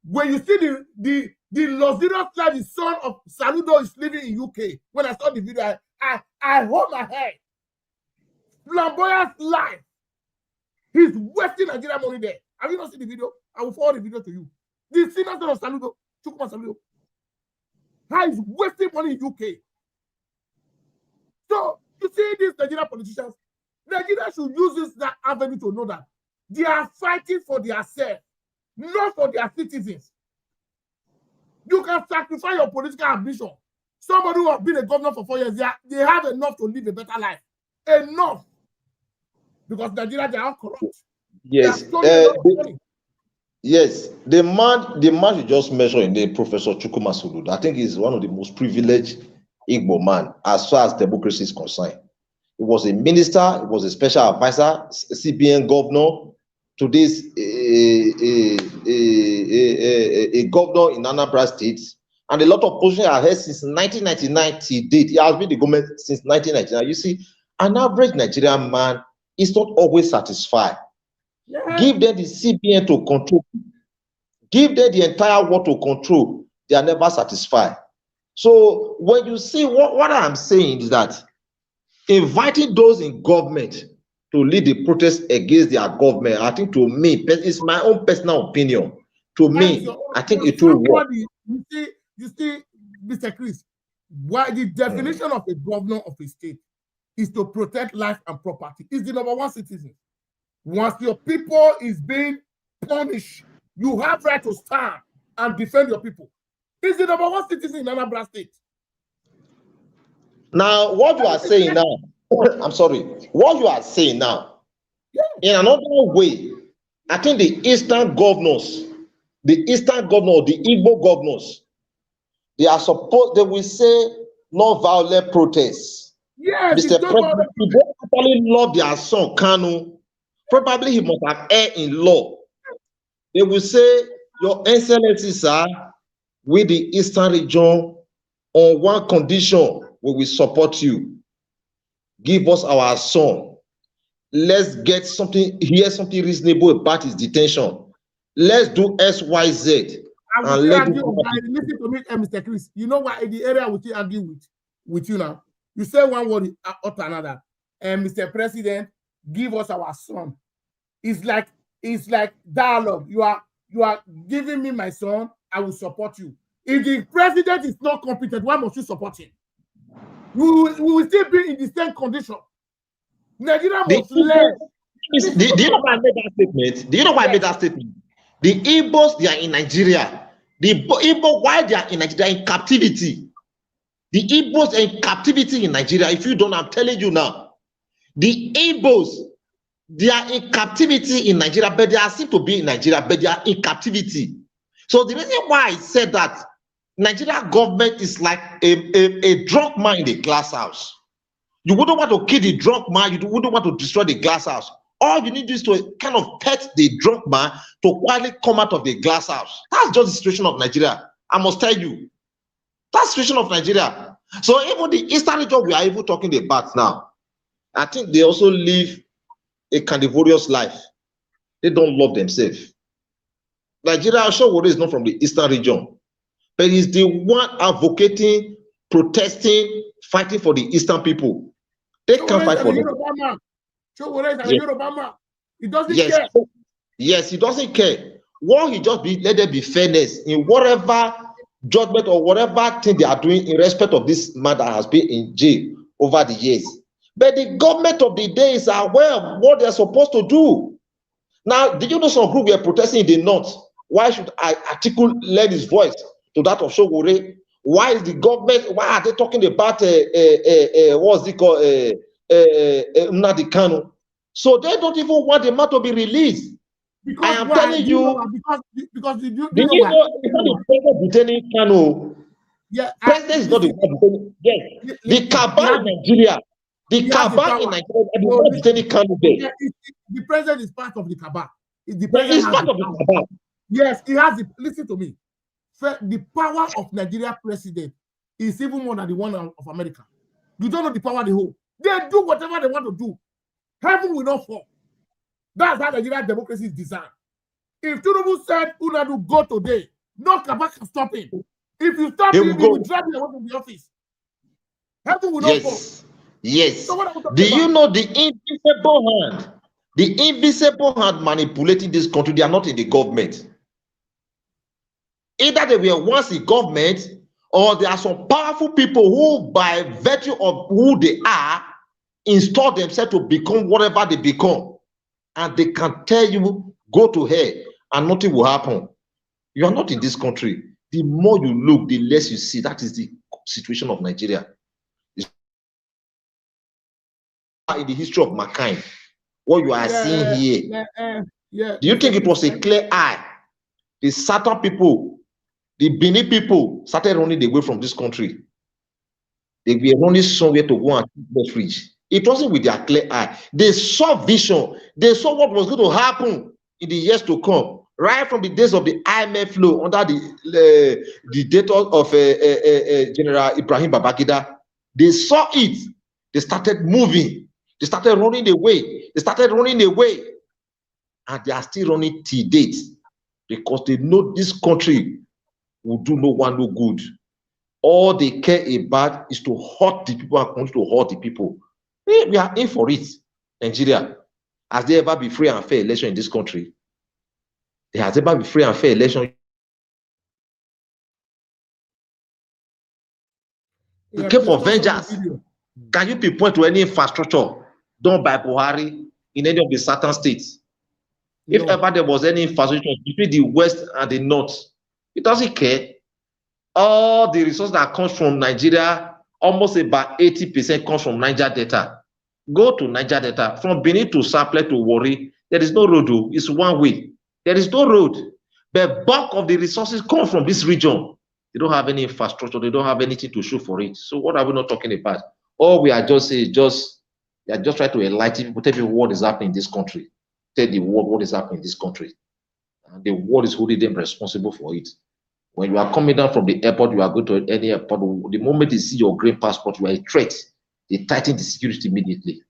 when you see the luxurious life the son of Saludo is living in UK, when I saw the video, I hold my head. Flamboyant life. He's wasting Nigeria money there. Have you not seen the video? I will forward the video to you. The senior son of Saludo, Chukwuma Soludo, how he's wasting money in UK. So, you see these Nigerian politicians, Nigeria should use that avenue to know that they are fighting for themselves, not for their citizens. You can sacrifice your political ambition. Somebody who has been a governor for 4 years, they have enough to live a better life. Enough. Because Nigeria, they are corrupt. Yes. Yes, the man you just mentioned in there, Professor Chukwuma Soludo, I think he's one of the most privileged Igbo man as far as democracy is concerned. He was a minister, he was a special advisor, CBN governor. Today's a governor in Anambra State, and a lot of positions are held since 1999 till date. He has been the government since 1999. You see, an average Nigerian man is not always satisfied. Yeah. Give them the CBN to control. Give them the entire world to control. They are never satisfied. So when you see what I'm saying is that inviting those in government to lead the protest against their government, I think to me, it's my own personal opinion. To me, I think it will work. You see, Mr. Chris, why the definition of a governor of a state is to protect life and property. Is the number one citizen. Once your people is being punished, you have right to stand and defend your people. Is the number one citizen in Anambra State. Now, what you are saying now, I'm sorry, what you are saying now, in another way, I think the Eastern governors, the Igbo governors, they are supposed, they will say non-violent protests. Yes, Mr. President, if they actually love their son, Kanu, probably he must have erred in law. They will say, Your Excellency, sir, with the Eastern region, on one condition, we will support you. Give us our son. Let's get something, hear something reasonable about his detention. Let's do XYZ. And listen to me, Mr. Chris. You know what? In the area we still argue with you now. You say one word after another. And Mr. President, give us our son. It's like dialogue. You are giving me my son. I will support you. If the president is not competent, why must you support him? We will still be in the same condition. Nigeria must learn. Do you know why I made that statement? Do you know why I made that statement? The Igbos, they are in Nigeria. The Igbo, why they are in Nigeria, in captivity. The Igbos are in captivity in Nigeria. If you don't, I'm telling you now. The Igbos, they are in captivity in Nigeria, but they are seen to be in Nigeria, but they are in captivity. So the reason why I said that Nigeria government is like a drunk man in a glass house. You wouldn't want to kill the drunk man, you wouldn't want to destroy the glass house. All you need is to kind of pet the drunk man to quietly come out of the glass house. That's just the situation of Nigeria. I must tell you. That's the situation of Nigeria. So even the Eastern region we are even talking about now, I think they also live a carnivorous life. They don't love themselves. Nigeria, Showore is not from the Eastern region, but he's the one advocating, protesting, fighting for the Eastern people. They can't fight for them. He doesn't care. Yes, he doesn't care. What he just be, let there be fairness in whatever judgment or whatever thing they are doing in respect of this man that has been in jail over the years. But the government of the day is aware of what they're supposed to do. Now, did you know some group were protesting in the north? Why should I lend his voice to that of Showore? Why is the government, why are they talking about what's it called, Nnamdi Kanu? So they don't even want the man to be released. Because I am telling you, because you know the president detaining Kanu. Yeah, president is not the one detaining. Yes, the cabal in Nigeria, the cabal in Nigeria, the one detaining Kanu there. The president is part of the cabal. The president is part of the cabal. Yes, he has. Listen to me. The power of Nigeria president is even more than the one of America. You don't know the power they hold. They do whatever they want to do. Heaven will not fall. That's how Nigeria democracy is designed. If Tinubu said Unadu go today, no cabal can stop him. If you stop him, he will drive you away from the office. Heaven will not fall. Yes. So do you know the invisible hand? The invisible hand manipulating this country, they are not in the government. Either they were once in government, or there are some powerful people who, by virtue of who they are, install themselves to become whatever they become. And they can tell you, go to hell, and nothing will happen. You are not in this country. The more you look, the less you see. That is the situation of Nigeria. It's in the history of mankind. what you are seeing here. Do you think it was a clear eye? The Southern people, the Benin people started running away from this country. They were running somewhere to go and keep reach. It wasn't with their clear eye. They saw vision. They saw what was going to happen in the years to come. Right from the days of the IMF law under the dictator of General Ibrahim Babangida, they saw it. They started moving. They started running away. They started running away. And they are still running till date because they know this country will do no one no good. All they care about is to hurt the people and continue to hurt the people. We are in for it. Nigeria, has there ever been free and fair election in this country? There has ever been free and fair election. You came for vengeance. Can you pinpoint to any infrastructure done by Buhari in any of the certain states? No. If ever there was any infrastructure between the West and the North, it doesn't care. All the resources that comes from Nigeria, almost about 80% comes from Niger Delta. Go to Niger Delta. From Benin to Sapele to Warri, there is no road. It's one way. There is no road. The bulk of the resources come from this region. They don't have any infrastructure. They don't have anything to show for it. So what are we not talking about? All we are just saying, they are just trying to enlighten people, tell people what is happening in this country. Tell the world what is happening in this country. And the world is holding them responsible for it. When you are coming down from the airport, you are going to any airport. The moment you see your green passport, you are a threat. They tighten the security immediately.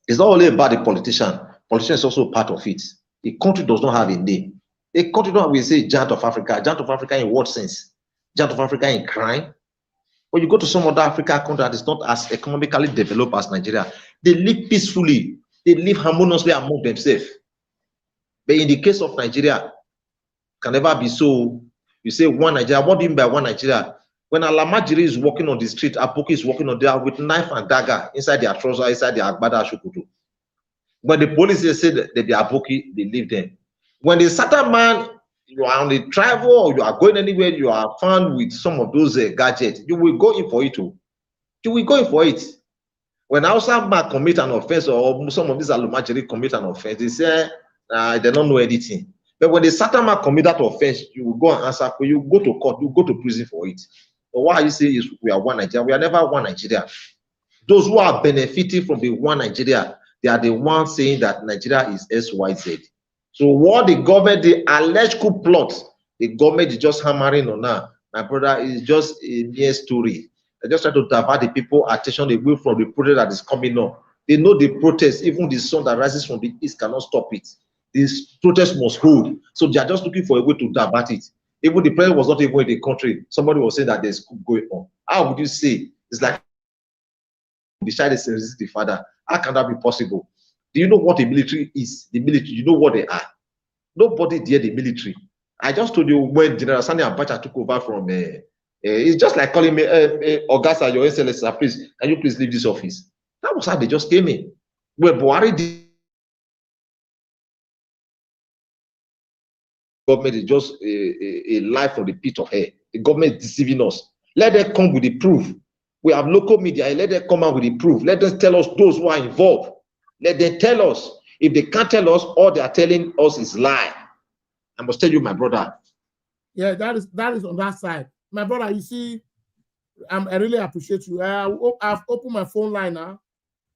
It's not only about the politician. Politician is also part of it. The country does not have a name. A country don't we say giant of Africa. Giant of Africa in what sense? Giant of Africa in crime. When you go to some other African country that is not as economically developed as Nigeria, they live peacefully. They live harmoniously among themselves. But in the case of Nigeria, can never be so. You say one Nigeria. What do you mean by one Nigeria? When Alamajiri is walking on the street, Apoki is walking on there with knife and dagger inside their trousers, inside their agbada shukutu. When the police say that they are Apoki, they leave them. When the certain man, you are on the travel or you are going anywhere, you are found with some of those gadgets, you will go in for it too. You will go in for it. When outside man commit an offense or some of these Alamajiri commit an offense, they say they don't know anything. But when the certain man commit that offense, you will go and answer for you go to court, you go to prison for it. But why you say is we are one Nigeria? We are never one Nigeria. Those who are benefiting from the one Nigeria, they are the ones saying that Nigeria is SYZ. So what the government, the alleged coup plot, the government is just hammering on now. My brother, is just a mere story. They just try to divert the people attention away from the protest that is coming on. They know the protest, even the sun that rises from the east cannot stop it. This protest must hold. So they are just looking for a way to divert it. Even the president was not even in the country. Somebody was saying that there's coup going on. How would you say? It's like the child is resist the father. How can that be possible? Do you know what the military is? The military, you know what they are. Nobody dare the military. I just told you when General Sani Abacha took over from it's just like calling me Augusta, your excellency, please, can you please leave this office? That was how they just came in. When Buhari did, government is just a lie from the pit of hell. The government is deceiving us. Let them come with the proof. We have local media. Let them come out with the proof. Let them tell us those who are involved. Let them tell us. If they can't tell us, all they are telling us is lie. I must tell you, my brother. Yeah, that is on that side. My brother, you see, I really appreciate you. I've opened my phone line now.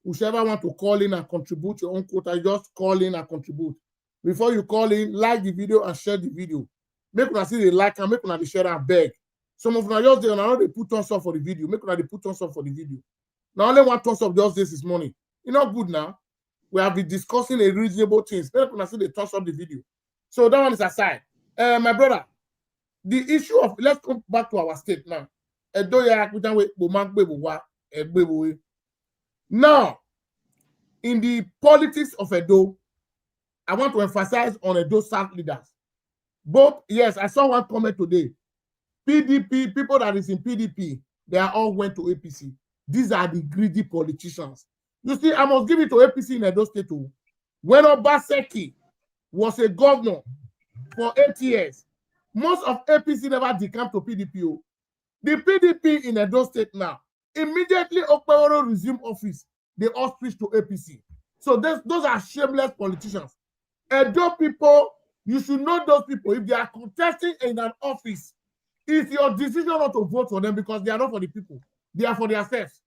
Whichever want to call in and contribute your own quota, just call in and contribute. Before you call in, like the video and share the video. Make una see the like and make una the share and beg. Some of una just there, they put thumbs up for the video. Make una they put thumbs up for the video. Now only one thumbs up just this morning. You know good now. We have been discussing a reasonable things. Make una see the thumbs up the video. So that one is aside. My brother, the issue of let's come back to our state now. Now, in the politics of Edo, I want to emphasize on Edo South leaders. Both, yes, I saw one comment today. PDP, people that is in PDP, they all went to APC. These are the greedy politicians. You see, I must give it to APC in Edo State too. When Obaseki was a governor for 8 years, most of APC never decamped to PDP. The PDP in Edo State now, immediately Okpeworo resumed office, they all switched to APC. So those are shameless politicians. Edo people, you should know those people. If they are contesting in an office, it's your decision not to vote for them because they are not for the people. They are for themselves.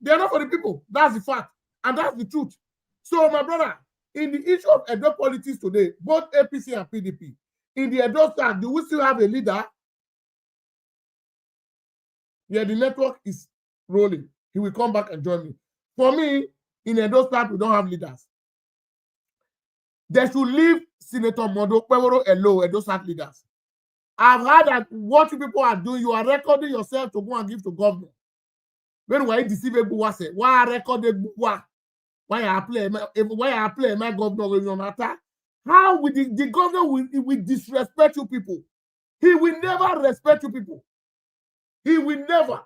They are not for the people. That's the fact. And that's the truth. So, my brother, in the issue of Edo politics today, both APC and PDP, in the Edo side, do we still have a leader? Yeah, the network is rolling. He will come back and join me. For me, in Edo side, we don't have leaders. They should leave Senator Mondo Peworo alone, Edo side leaders. I've heard that what you people are doing, you are recording yourself to go and give to government. When we deceive people, why record why I apply my governor? How will the governor will disrespect you people? He will never respect you people. He will never.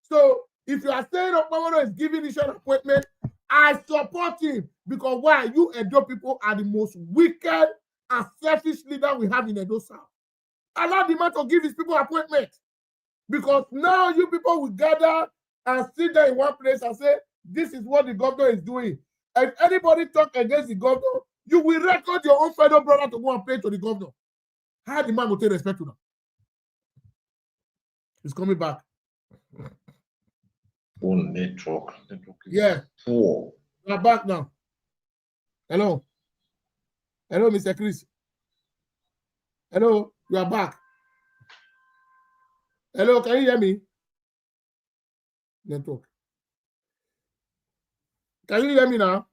So if you are saying Okpaworo is giving this an appointment, I support him because why? You Edo people are the most wicked and selfish leader we have in Edo South. Allow the man to give his people appointment because now you people will gather and sit there in one place and say, this is what the governor is doing. If anybody talk against the governor, you will record your own fellow brother to go and pray to the governor. How the man will take respect to them? He's coming back. Oh, network. Yeah. Poor. We are back now. Hello. Hello, Mr. Chris. Hello, you are back. Hello, can you hear me? Network. Can you hear me now?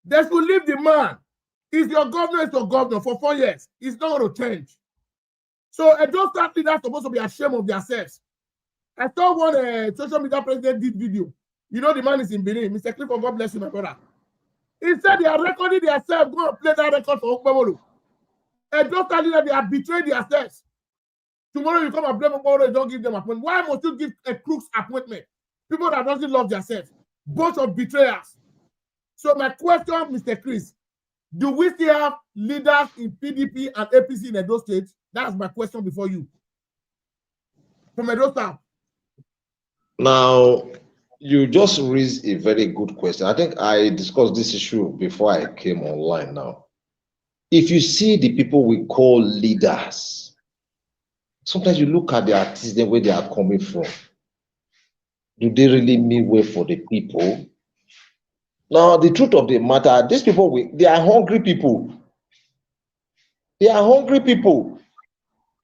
They should leave the man. If your governor is your governor for 4 years, it's not going to change. So Edo State leaders are supposed to be ashamed of themselves. I saw one social media president did video. You know the man is in Benin. Mr. Clifford, God bless you, my brother. He said they are recording themselves. Go and play that record for Okpebolo. Edo State leaders, they are betraying themselves. Tomorrow you come and blame Okpebolo, you don't give them appointment. Why must you give a crooks appointment? People that doesn't love themselves. Bunch of betrayers. So my question, Mr. Chris, do we still have leaders in PDP and APC in Edo State? That's my question before you. From Edo State. Now, you just raised a very good question. I think I discussed this issue before I came online now. If you see the people we call leaders, sometimes you look at the artists where they are coming from. Do they really mean well for the people? Now, the truth of the matter, these people, they are hungry people. They are hungry people.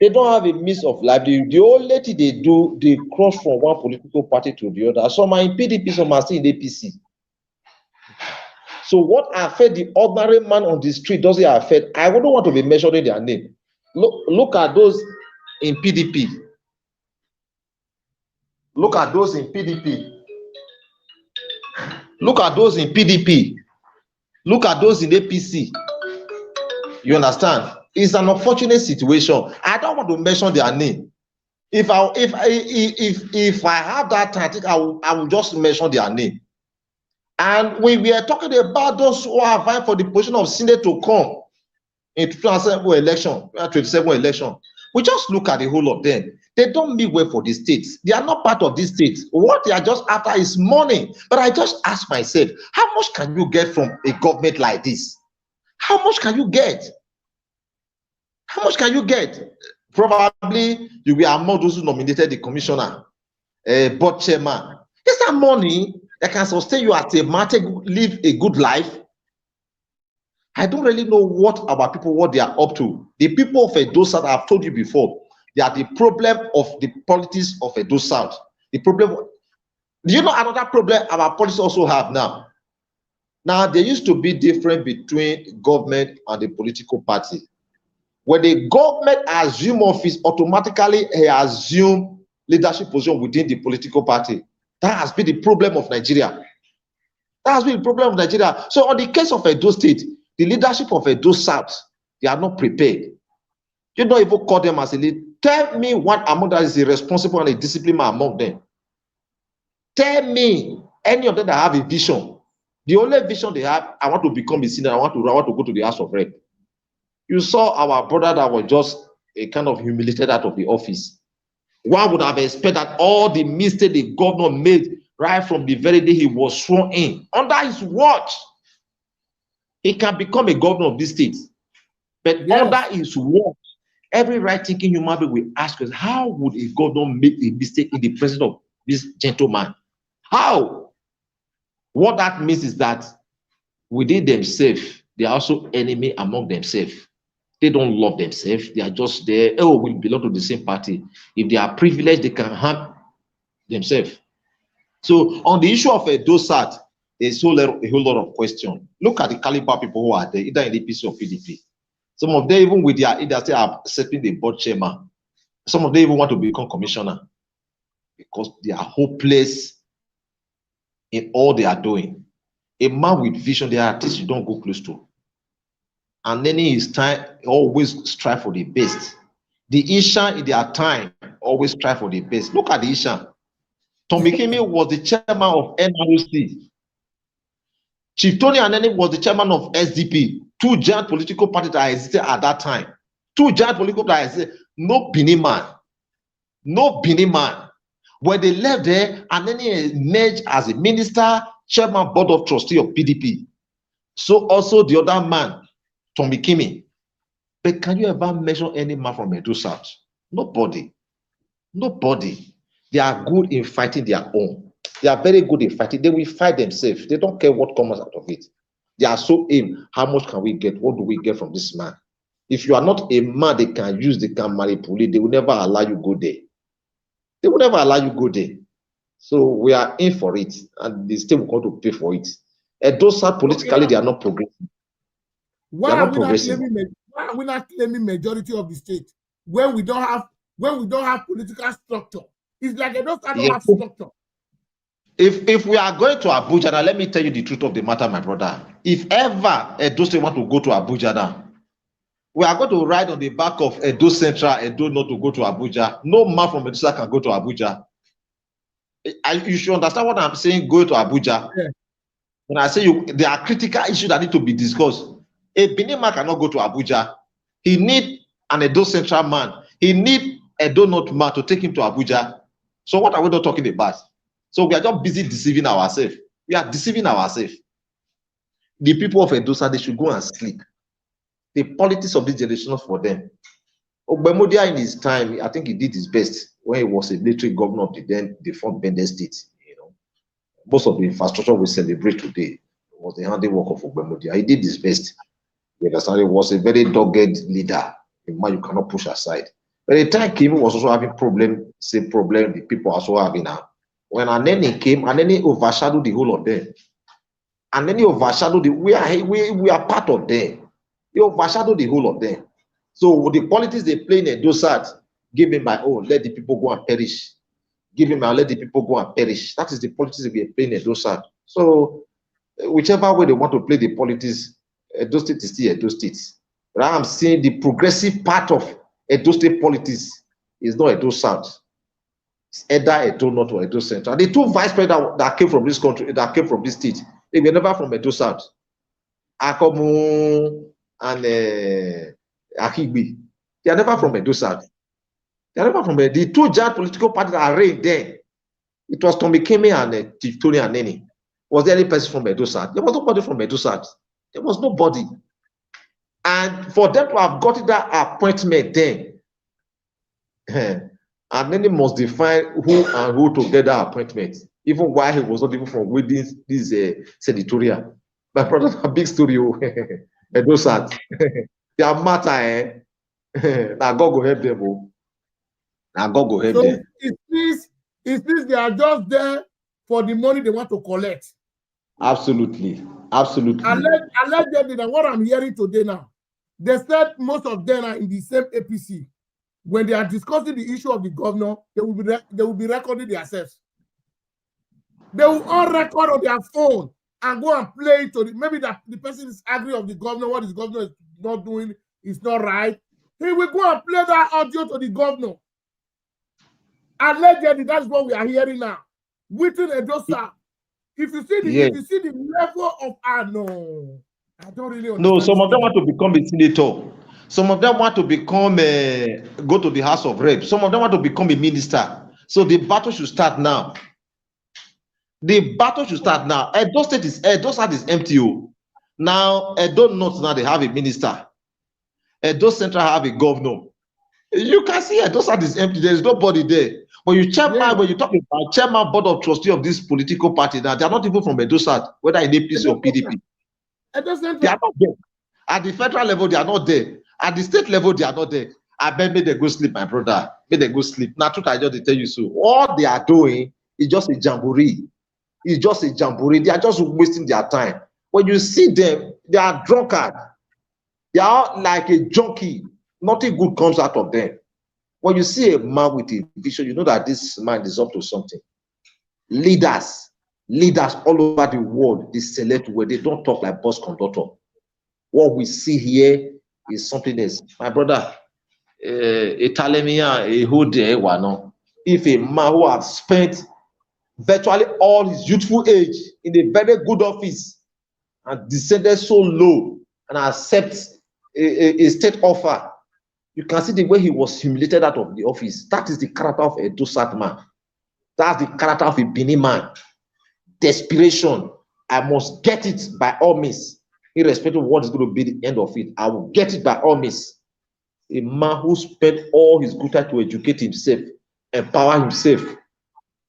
They don't have a means of life. The only thing they do, they cross from one political party to the other. Some are in PDP, some are still in APC. So what affect the ordinary man on the street doesn't affect. I wouldn't want to be mentioning their name. Look at those in PDP. Look at those in PDP. Look at those in PDP. Look at those in APC. You understand? It's an unfortunate situation. I don't want to mention their name. If I have that time, I think I will just mention their name. And we are talking about those who are vying for the position of Senate to come in 2027 election. We just look at the whole of them. They don't mean well for the states. They are not part of these states. What they are just after is money. But I just ask myself, how much can you get from a government like this? How much can you get? How much can you get? Probably you will among those who nominated the commissioner, board chairman. Is that money that can sustain you as a man to live a good life? I don't really know what they are up to. The people of Edo South, I've told you before, they are the problem of the politics of Edo South. The problem. Do you know another problem our politics also have now? Now, there used to be difference between government and the political party. When the government assume office, automatically he assume leadership position within the political party. That has been the problem of Nigeria. That has been the problem of Nigeria. So on the case of Edo State, the leadership of Edo South, they are not prepared. You don't even call them as a leader. Tell me one among that is a responsible and a disciplined man among them. Tell me any of them that have a vision. The only vision they have, I want to become a senator, I want to go to the House of Rep. You saw our brother that was just a kind of humiliated out of the office. One would have expected that all the mistakes the governor made right from the very day he was sworn in, under his watch, he can become a governor of this state. But under his watch, every right-thinking human being will ask us, how would a governor make a mistake in the presence of this gentleman? How? What that means is that within themselves, they are also enemy among themselves. They don't love themselves. They are just there. Oh, we belong to the same party. If they are privileged, they can harm themselves. So on the issue of a DOSAT, there's a whole lot of questions. Look at the caliber people who are there, either in APC or PDP. Some of them, even with their industry, are accepting the board chairman. Some of them even want to become commissioner because they are hopeless in all they are doing. A man with vision, they are artists you don't go close to. And then in his time, always strive for the best. The Ishan in their time always strive for the best. Look at the Ishan. Tommy Kimi was the chairman of NRC. Chief Tony Anene was the chairman of SDP. Two giant political parties that existed at that time. Two giant political parties that existed. No Benin man. No Benin man. When they left there, Anene emerged as a minister, chairman, board of trustee of PDP. So also the other man, Tommy Kimi. But can you ever mention any man from Edo South? Nobody. Nobody. They are good in fighting their own. They are very good in fighting. They will fight themselves. They don't care what comes out of it. They are so aimed. How much can we get? What do we get from this man? If you are not a man they can use, they can manipulate, they will never allow you go there. They will never allow you go there. So we are in for it, and the state will come to pay for it. And those are politically, they are not progressing. Why are we not claiming majority of the state when we don't have political structure? It's like those don't have structure. If we are going to Abuja now, let me tell you the truth of the matter, my brother. If ever Edo State want to go to Abuja now, we are going to ride on the back of Edo Central, Edo not to go to Abuja. No man from Edo State can go to Abuja. You should understand what I'm saying, go to Abuja. Yeah. When I say there are critical issues that need to be discussed. A Benin man cannot go to Abuja. He need an Edo Central man. He need a Edo North man to take him to Abuja. So what are we not talking about? So we are just busy deceiving ourselves. We are deceiving ourselves. The people of Edo South, they should go and sleep. The politics of this generation is for them. Ogbemodia in his time, I think he did his best when he was a military governor of the then defunct Bende State. You know, most of the infrastructure we celebrate today was the handiwork of Ogbemodia. He did his best. You understand? He was a very dogged leader, a man you cannot push aside. But the time came, he was also having same problem the people are also having now. When Anene came, Anene overshadowed the whole of them. Anene overshadowed we are part of them. He overshadowed the whole of them. So the politics they play in Edo South, give him my own, let the people go and perish. Give him my own, let the people go and perish. That is the politics they are playing in Edo South. So whichever way they want to play the politics, Edo State is still Edo State. But I'm saying the progressive part of Edo State politics is not Edo South. It's either Edo North or Edo Central. The two vice presidents that came from this country, that came from this state, they were never from Edo South. Akomu and Akigbi. They are never from Edo South. They are never from the two giant political parties that are reigned there. It was Tommy Kimi and Chief Tony Anene. Was there any person from Edo South? There was nobody from Edo South. There was nobody. And for them to have gotten that appointment then, and then they must define who and who to get that appointment, even while he was not even from within this senatorial. My brother, a big story. Edo South. Their matter, now God go help them. Now God go help them. It means they are just there for the money they want to collect. Absolutely. Absolutely. Allegedly, what I'm hearing today now, they said most of them are in the same APC. When they are discussing the issue of the governor, they will be recording themselves. They will all record on their phone and go and play it to maybe that the person is angry of the governor, what his governor is not doing is not right. He will go and play that audio to the governor. Allegedly, that's what we are hearing now. Within Edo South. If you see the level of no, I don't really understand. No, some of them want to become a senator. Some of them want to become go to the House of Reps. Some of them want to become a minister. So the battle should start now. The battle should start now. Edo State is empty. Now Edo North now they have a minister. Edo Central have a governor. You can see Edo State is empty. There is nobody there. When you when you talk about chairman board of trustee of this political party, now they are not even from Edo State, whether in APC or PDP. They are not there. At the federal level, they are not there. At the state level, they are not there. I bet me they go sleep, my brother. May they go sleep. Now, truth I just tell you so. All they are doing is just a jamboree. It's just a jamboree. They are just wasting their time. When you see them, they are drunkard. They are like a junkie. Nothing good comes out of them. When you see a man with a vision, you know that this man is up to something. Leaders all over the world, they select where they don't talk like bus conductor. What we see here is something else. My brother, if a man who has spent virtually all his youthful age in a very good office and descended so low and accepts a state offer, you can see the way he was humiliated out of the office. That is the character of a Dosat man. That's the character of a Bini man. Desperation. I must get it by all means. Irrespective of what is going to be the end of it, I will get it by all means. A man who spent all his good time to educate himself, empower himself,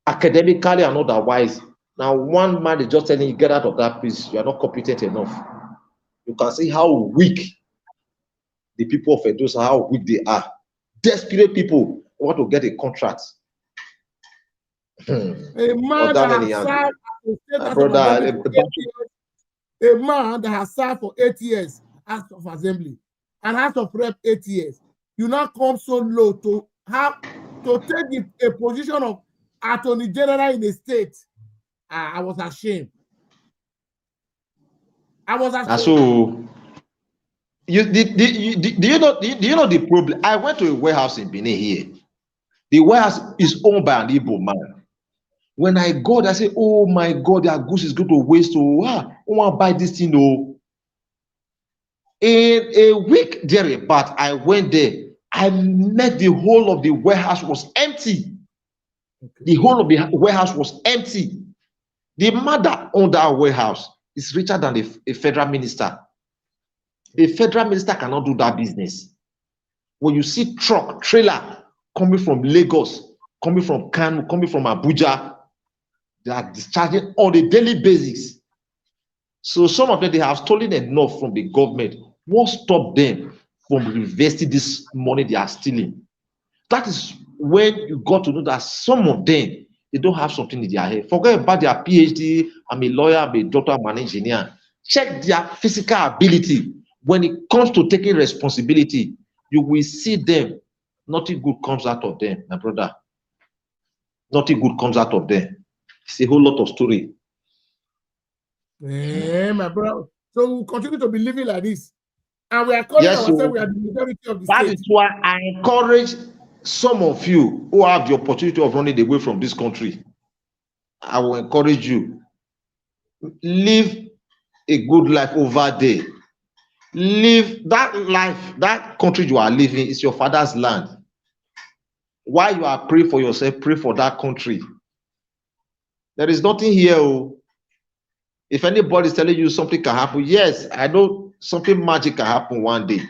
academically and otherwise. Now, one man is just telling you, get out of that place. You are not competent enough. You can see how weak the people of Edo, how weak they are. Desperate people want to get a contract. A man that has served for 8 years House of Assembly and House of Rep 8 years, you now come so low to have to take a position of Attorney General in a state. I was ashamed. So do you know the problem? I went to a warehouse in Benin here. The warehouse is owned by an Igbo man. When I got, I said, oh my God, their goose is going to waste. Oh, I want to buy this thing. Oh. In a week thereabout, I went there. I met the whole of the warehouse was empty. The whole of the warehouse was empty. The man that owned that warehouse is richer than a federal minister. A federal minister cannot do that business. When you see truck, trailer coming from Lagos, coming from Kano, coming from Abuja, they are discharging on a daily basis. So some of them, they have stolen enough from the government. What stopped them from investing this money they are stealing? That is when you got to know that some of them, they don't have something in their head. Forget about their PhD. I'm a lawyer, I'm a doctor, I'm an engineer. Check their physical ability. When it comes to taking responsibility, you will see them. Nothing good comes out of them, my brother. Nothing good comes out of them. It's a whole lot of story. Yeah, my brother. So we'll continue to be living like this. And we are calling ourselves, we are the majority of the state. That is why I encourage some of you who have the opportunity of running away from this country. I will encourage you. Live a good life over there. Live that life, that country you are living is your father's land. While you are praying for yourself, pray for that country. There is nothing here. If anybody is telling you something can happen, yes, I know something magic can happen one day.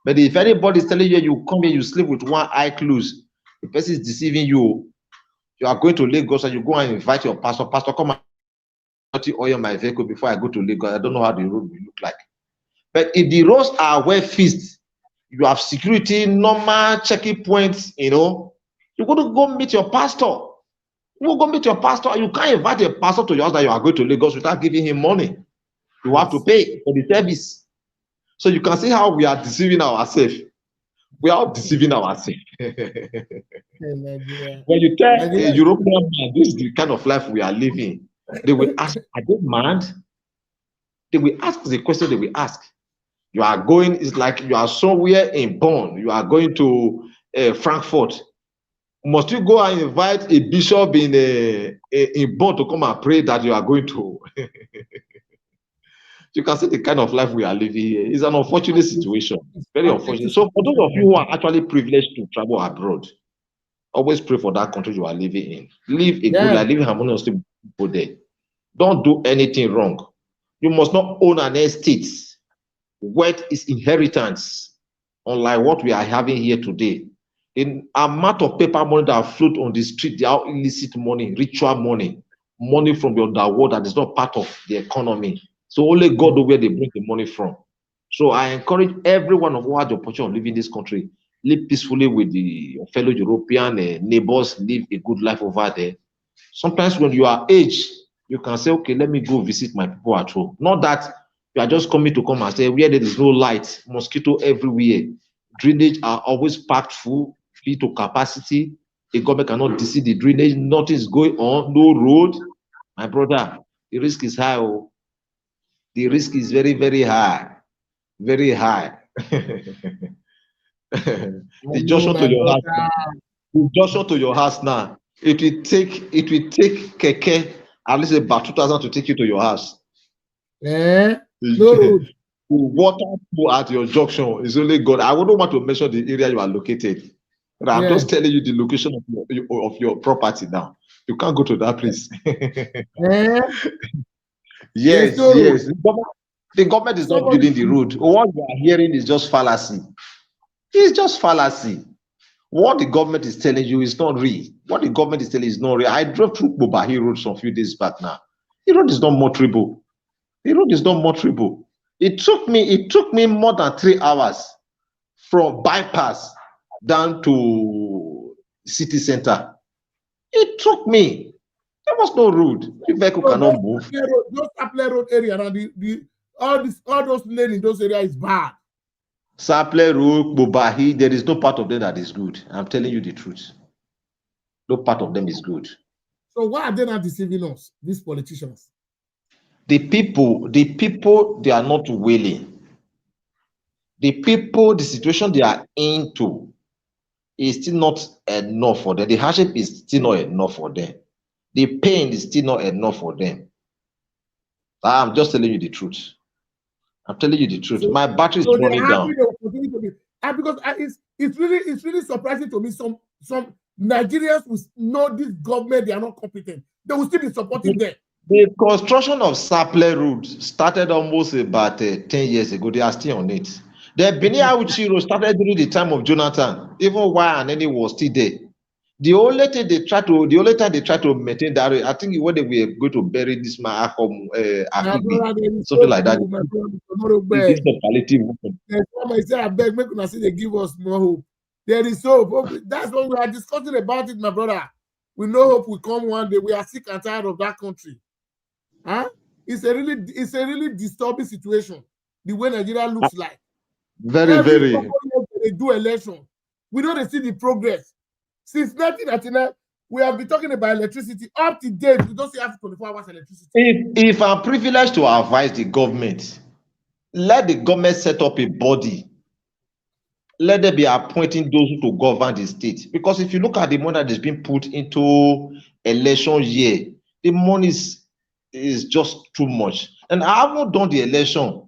But if anybody is telling you, you come here, you sleep with one eye closed, the person is deceiving you. You are going to Lagos and you go and invite your pastor. Pastor, come and oil my vehicle before I go to Lagos. I don't know how the road will look like. But if the roads are well fixed, you have security, normal checking points, you know, you're going to go meet your pastor. You will go meet your pastor. You can't invite a pastor to your house that you are going to Lagos without giving him money. You have to pay for the service. So you can see how we are deceiving ourselves. We are deceiving ourselves. When you tell a European man, this is the kind of life we are living, they will ask, are they mad? They will ask the question they will ask. You are going, it's like you are somewhere in Bonn. You are going to Frankfurt. Must you go and invite a bishop in Bonn to come and pray that you are going to? You can see the kind of life we are living here. It's an unfortunate situation. Very unfortunate. So for those of you situation. who are actually privileged to travel abroad, always pray for that country you are living in. Live a good life, live harmoniously with people there. Don't do anything wrong. You must not own an estate. Wealth is inheritance, unlike what we are having here today. The amount of paper money that float on the street, they are illicit money, ritual money, money from the underworld that is not part of the economy. So only God knows where they bring the money from. So I encourage every one of who has the opportunity of living in this country, live peacefully with the fellow European neighbors, live a good life over there. Sometimes when you are aged, you can say, okay, let me go visit my people at home. Not that you are just coming to come and say, where there is no light, mosquito everywhere. Drainage are always packed full, filled to capacity. The government cannot deceive the drainage, nothing is going on, no road. My brother, the risk is high. Oh. The risk is very, very high. Very high. The junction to your house. The junction to your house now. It will take keke at least about 2,000 to take you to your house. No road. Water flow at your junction is only God. I wouldn't want to mention the area you are located. But I'm just telling you the location of your property now. You can't go to that place. Yes. The government is not building the road. What you are hearing is just fallacy. It's just fallacy. What the government is telling you is not real. What the government is telling you is not real. I drove through Bobahi Road some few days back now. The road is not motorable. The road is not motorable. It took me more than 3 hours from bypass down to city center. It took me. There was no road. The vehicle cannot move. Those Sapele Road area, all those lanes in those areas is bad. Sapele Road, Bobahi, there is no part of them that is good. I'm telling you the truth. No part of them is good. So why are they not deceiving us, these politicians? The people, they are not willing. The people, the situation they are into is still not enough for them. The hardship is still not enough for them. The pain is still not enough for them. I'm just telling you the truth. I'm telling you the truth. So, my battery is running down. Because it's really surprising to me. Some Nigerians will know this government, they are not competent. They will still be supporting them. The construction of Sapele Road started almost about 10 years ago. They are still on it. The Benin Auchi Road started during the time of Jonathan, even while Aneni was still there. The only time they try to maintain that, I think when they were going to bury this man, something like that. I beg, make una see they give us more hope. There is hope. That's what we are discussing about it, my brother. We know hope will come one day. We are sick and tired of that country. Huh? It's a really disturbing situation. The way Nigeria looks like. Very. They do election. We don't see the progress. Since 1999, we have been talking about electricity. Up to date, we don't see have 24 hours electricity. If I'm privileged to advise the government, let the government set up a body. Let them be appointing those who to govern the state. Because if you look at the money that is being put into election year, the money is just too much. And I haven't done the election.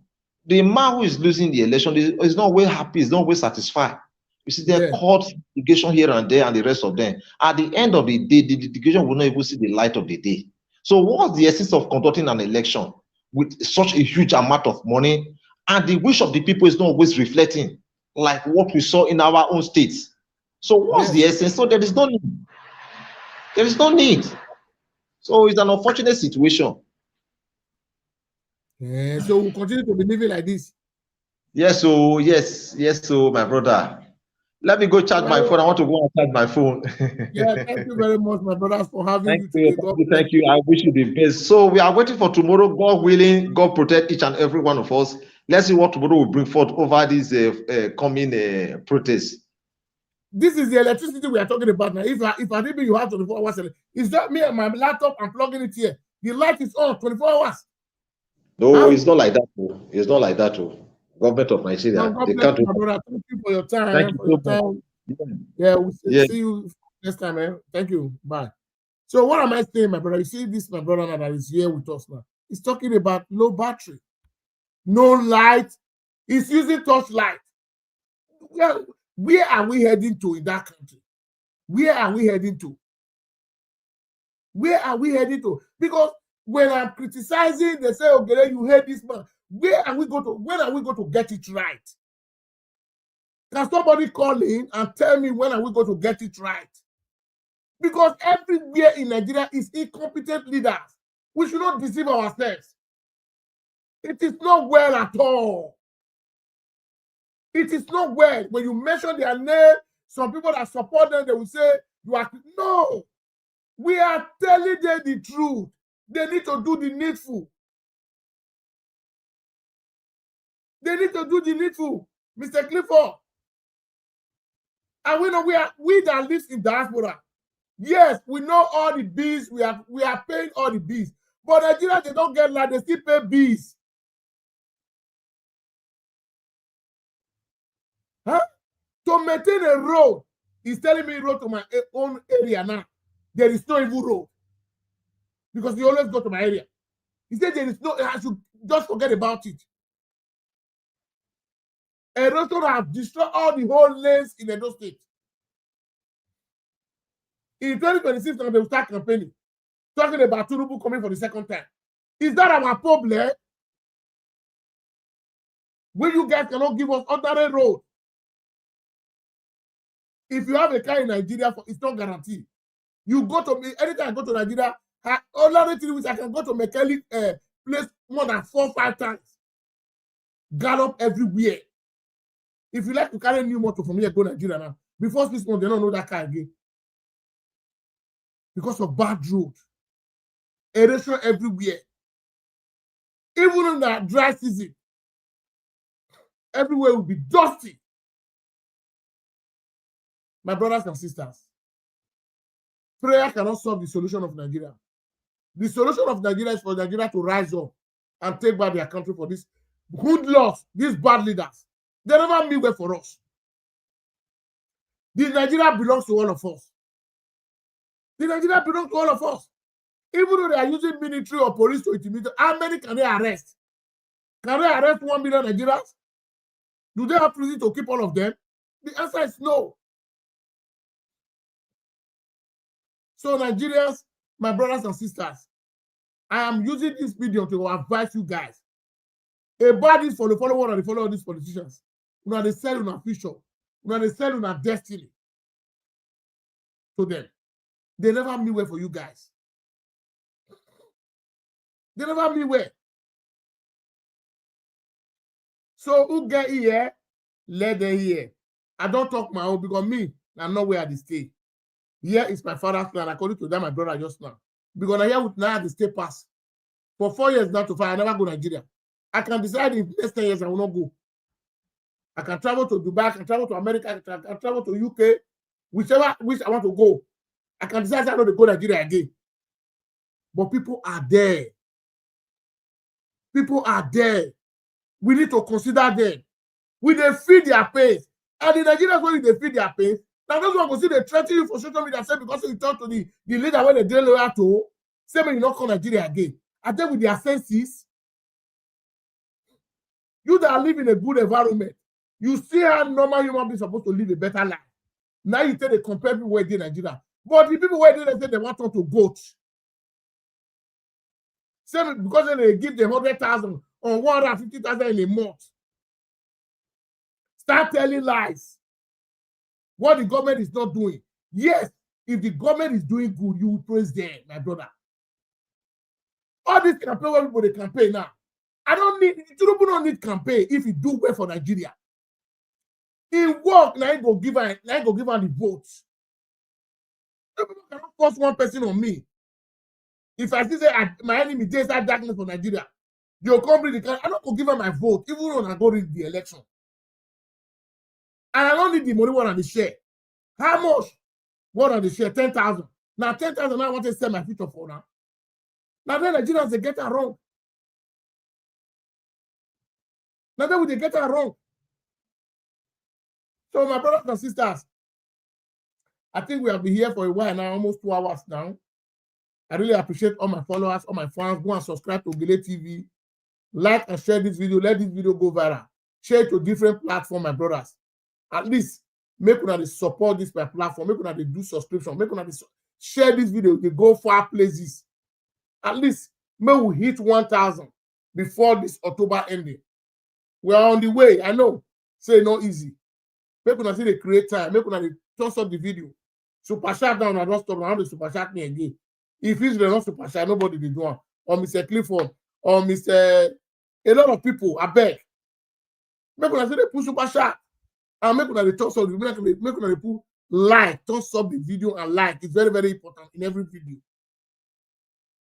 The man who is losing the election is not well happy, is not well satisfied. You see, they caught litigation here and there and the rest of them. At the end of the day, the litigation will not even see the light of the day. So what's the essence of conducting an election with such a huge amount of money and the wish of the people is not always reflecting like what we saw in our own states? So what's the essence? So there is no need. There is no need. So it's an unfortunate situation. So we'll continue to be living like this. Yes, so my brother. Let me go charge my phone. I want to go and charge my phone. Thank you very much, my brothers, for having you today. Thank you. I wish you the best. So we are waiting for tomorrow. God willing, God protect each and every one of us. Let's see what tomorrow will bring forth over these coming protests. This is the electricity we are talking about now. If I didn't you have 24 hours, it's not me and my laptop. I'm plugging it here. The light is on 24 hours. No, it's not like that. It's not like that. Government of Nigeria. They can't do that. Thank you for your time. Thank you so much. We'll see you next time, man. Thank you. Bye. So what am I saying, my brother? You see this, my brother, that is here with us now. He's talking about low battery. no light. He's using torchlight. Where are we heading to in that country? Where are we heading to? Where are we heading to? Because when I'm criticizing, they say, okay, you hate this man. When are we going to get it right? Can somebody call in and tell me when are we going to get it right? Because everywhere in Nigeria is incompetent leaders. We should not deceive ourselves. It is not well at all. It is not well. When you mention their name, some people that support them, they will say, you are. No. We are telling them the truth. They need to do the needful. They need to do the needful. Mr. Clifford. And we know we that live in diaspora. Yes, we know all the bills. We are paying all the bills. But Nigeria, they don't get like they still pay bills. Huh? To maintain a road, he's telling me road to my own area now. There is no even road. Because you always go to my area. He said there is no, I should just forget about it. Erosion has destroyed all the whole lanes in Edo State. In 2026, they will start campaigning, talking about Tinubu coming for the second time. Is that our problem? When you guys cannot give us ordinary road. If you have a car in Nigeria, it's not guaranteed. You go to me, anytime I go to Nigeria, only 3 weeks I can go to mechanic place more than 4 or 5 times. Gallop everywhere. If you like to carry a new motor from here, go to Nigeria now. Before 6 months, they don't know that car again. Because of bad road. Erosion everywhere. Even in that dry season, everywhere will be dusty. My brothers and sisters, prayer cannot solve the solution of Nigeria. The solution of Nigeria is for Nigeria to rise up and take back their country for this good laws, these bad leaders. They never mean well for us. The Nigeria belongs to all of us. The Nigeria belongs to all of us. Even though they are using military or police to intimidate, how many can they arrest? Can they arrest 1 million Nigerians? Do they have prison to keep all of them? The answer is no. So Nigerians, my brothers and sisters, I am using this video to advise you guys. About this for the follower and the follower of these politicians. You know, they sell on our future. You know, they sell on our destiny to them. They never mean well for you guys. They never mean well. So who get here, let them hear. I don't talk my own because me, I'm not where I stay. Here is my father's land, according to that, my brother just now. Because I hear with now the state pass. For 4 years now to 5, I never go to Nigeria. I can decide in the next 10 years I will not go. I can travel to Dubai, I can travel to America, I can travel to UK, whichever which I want to go. I can decide I don't go to Nigeria again. But people are there. People are there. We need to consider them. We they feed their pain. And the Nigerians, when they feed their pain, now those one go see they threaten you for social media, say because you talk to the leader when they deal loyal to, say when you not come Nigeria again. I think with their senses, you that live in a good environment, you see how normal human beings supposed to live a better life. Now you tell the compare people where they in Nigeria. But the people where they say they want to goat. Say because they give them 100,000 or 150,000 in a month. Start telling lies. What the government is not doing. Yes, if the government is doing good, you will praise them, my brother. All this campaign, where people they campaign now. Tinubu don't need campaign if he do well for Nigeria. He work, now he go give her the votes. People cannot force one person on me. If I see say my enemy takes that darkness for Nigeria, they'll come bring the country. I don't go give her my vote, even when I go read the election. And I don't need the money one on the share. How much? One on the share? 10,000. Now 10,000 I want to sell my future for now. Now then Nigerians they get it wrong. Now then they get it wrong. So my brothers and sisters, I think we have been here for a while now, almost 2 hours now. I really appreciate all my followers, all my fans. Go and subscribe to Ogele TV. Like and share this video. Let this video go viral. Share it to different platforms, my brothers. At least make una dey support this my platform. Make una dey do subscription. Make una dey share this video. They go far places. At least may we hit 1,000 before this October ending. We are on the way. I know. Say no easy. Make una see the create time. Make una dey toss up the video. Super chat down. I don't stop. I want to super chat me again. If Israel not super chat, nobody dey do one. Or Mr. Clifford, or Mr. A lot of people. I beg. Make una say they put super chat. And make una dey toss up the video. Make una dey put like, toss up the video and like. It's very, very important in every video.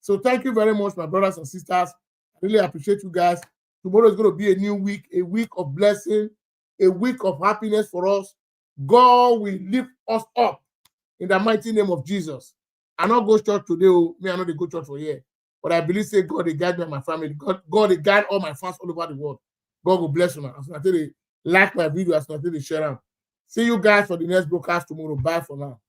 So thank you very much, my brothers and sisters. I really appreciate you guys. Tomorrow is going to be a new week, a week of blessing, a week of happiness for us. God will lift us up in the mighty name of Jesus. I not go church today. Me, I know they go church for here. But I believe, say, God, they guide me and my family. God, they guide all my fans all over the world. God will bless you now. As I tell you, like my video, as I tell you, share them. See you guys for the next broadcast tomorrow. Bye for now.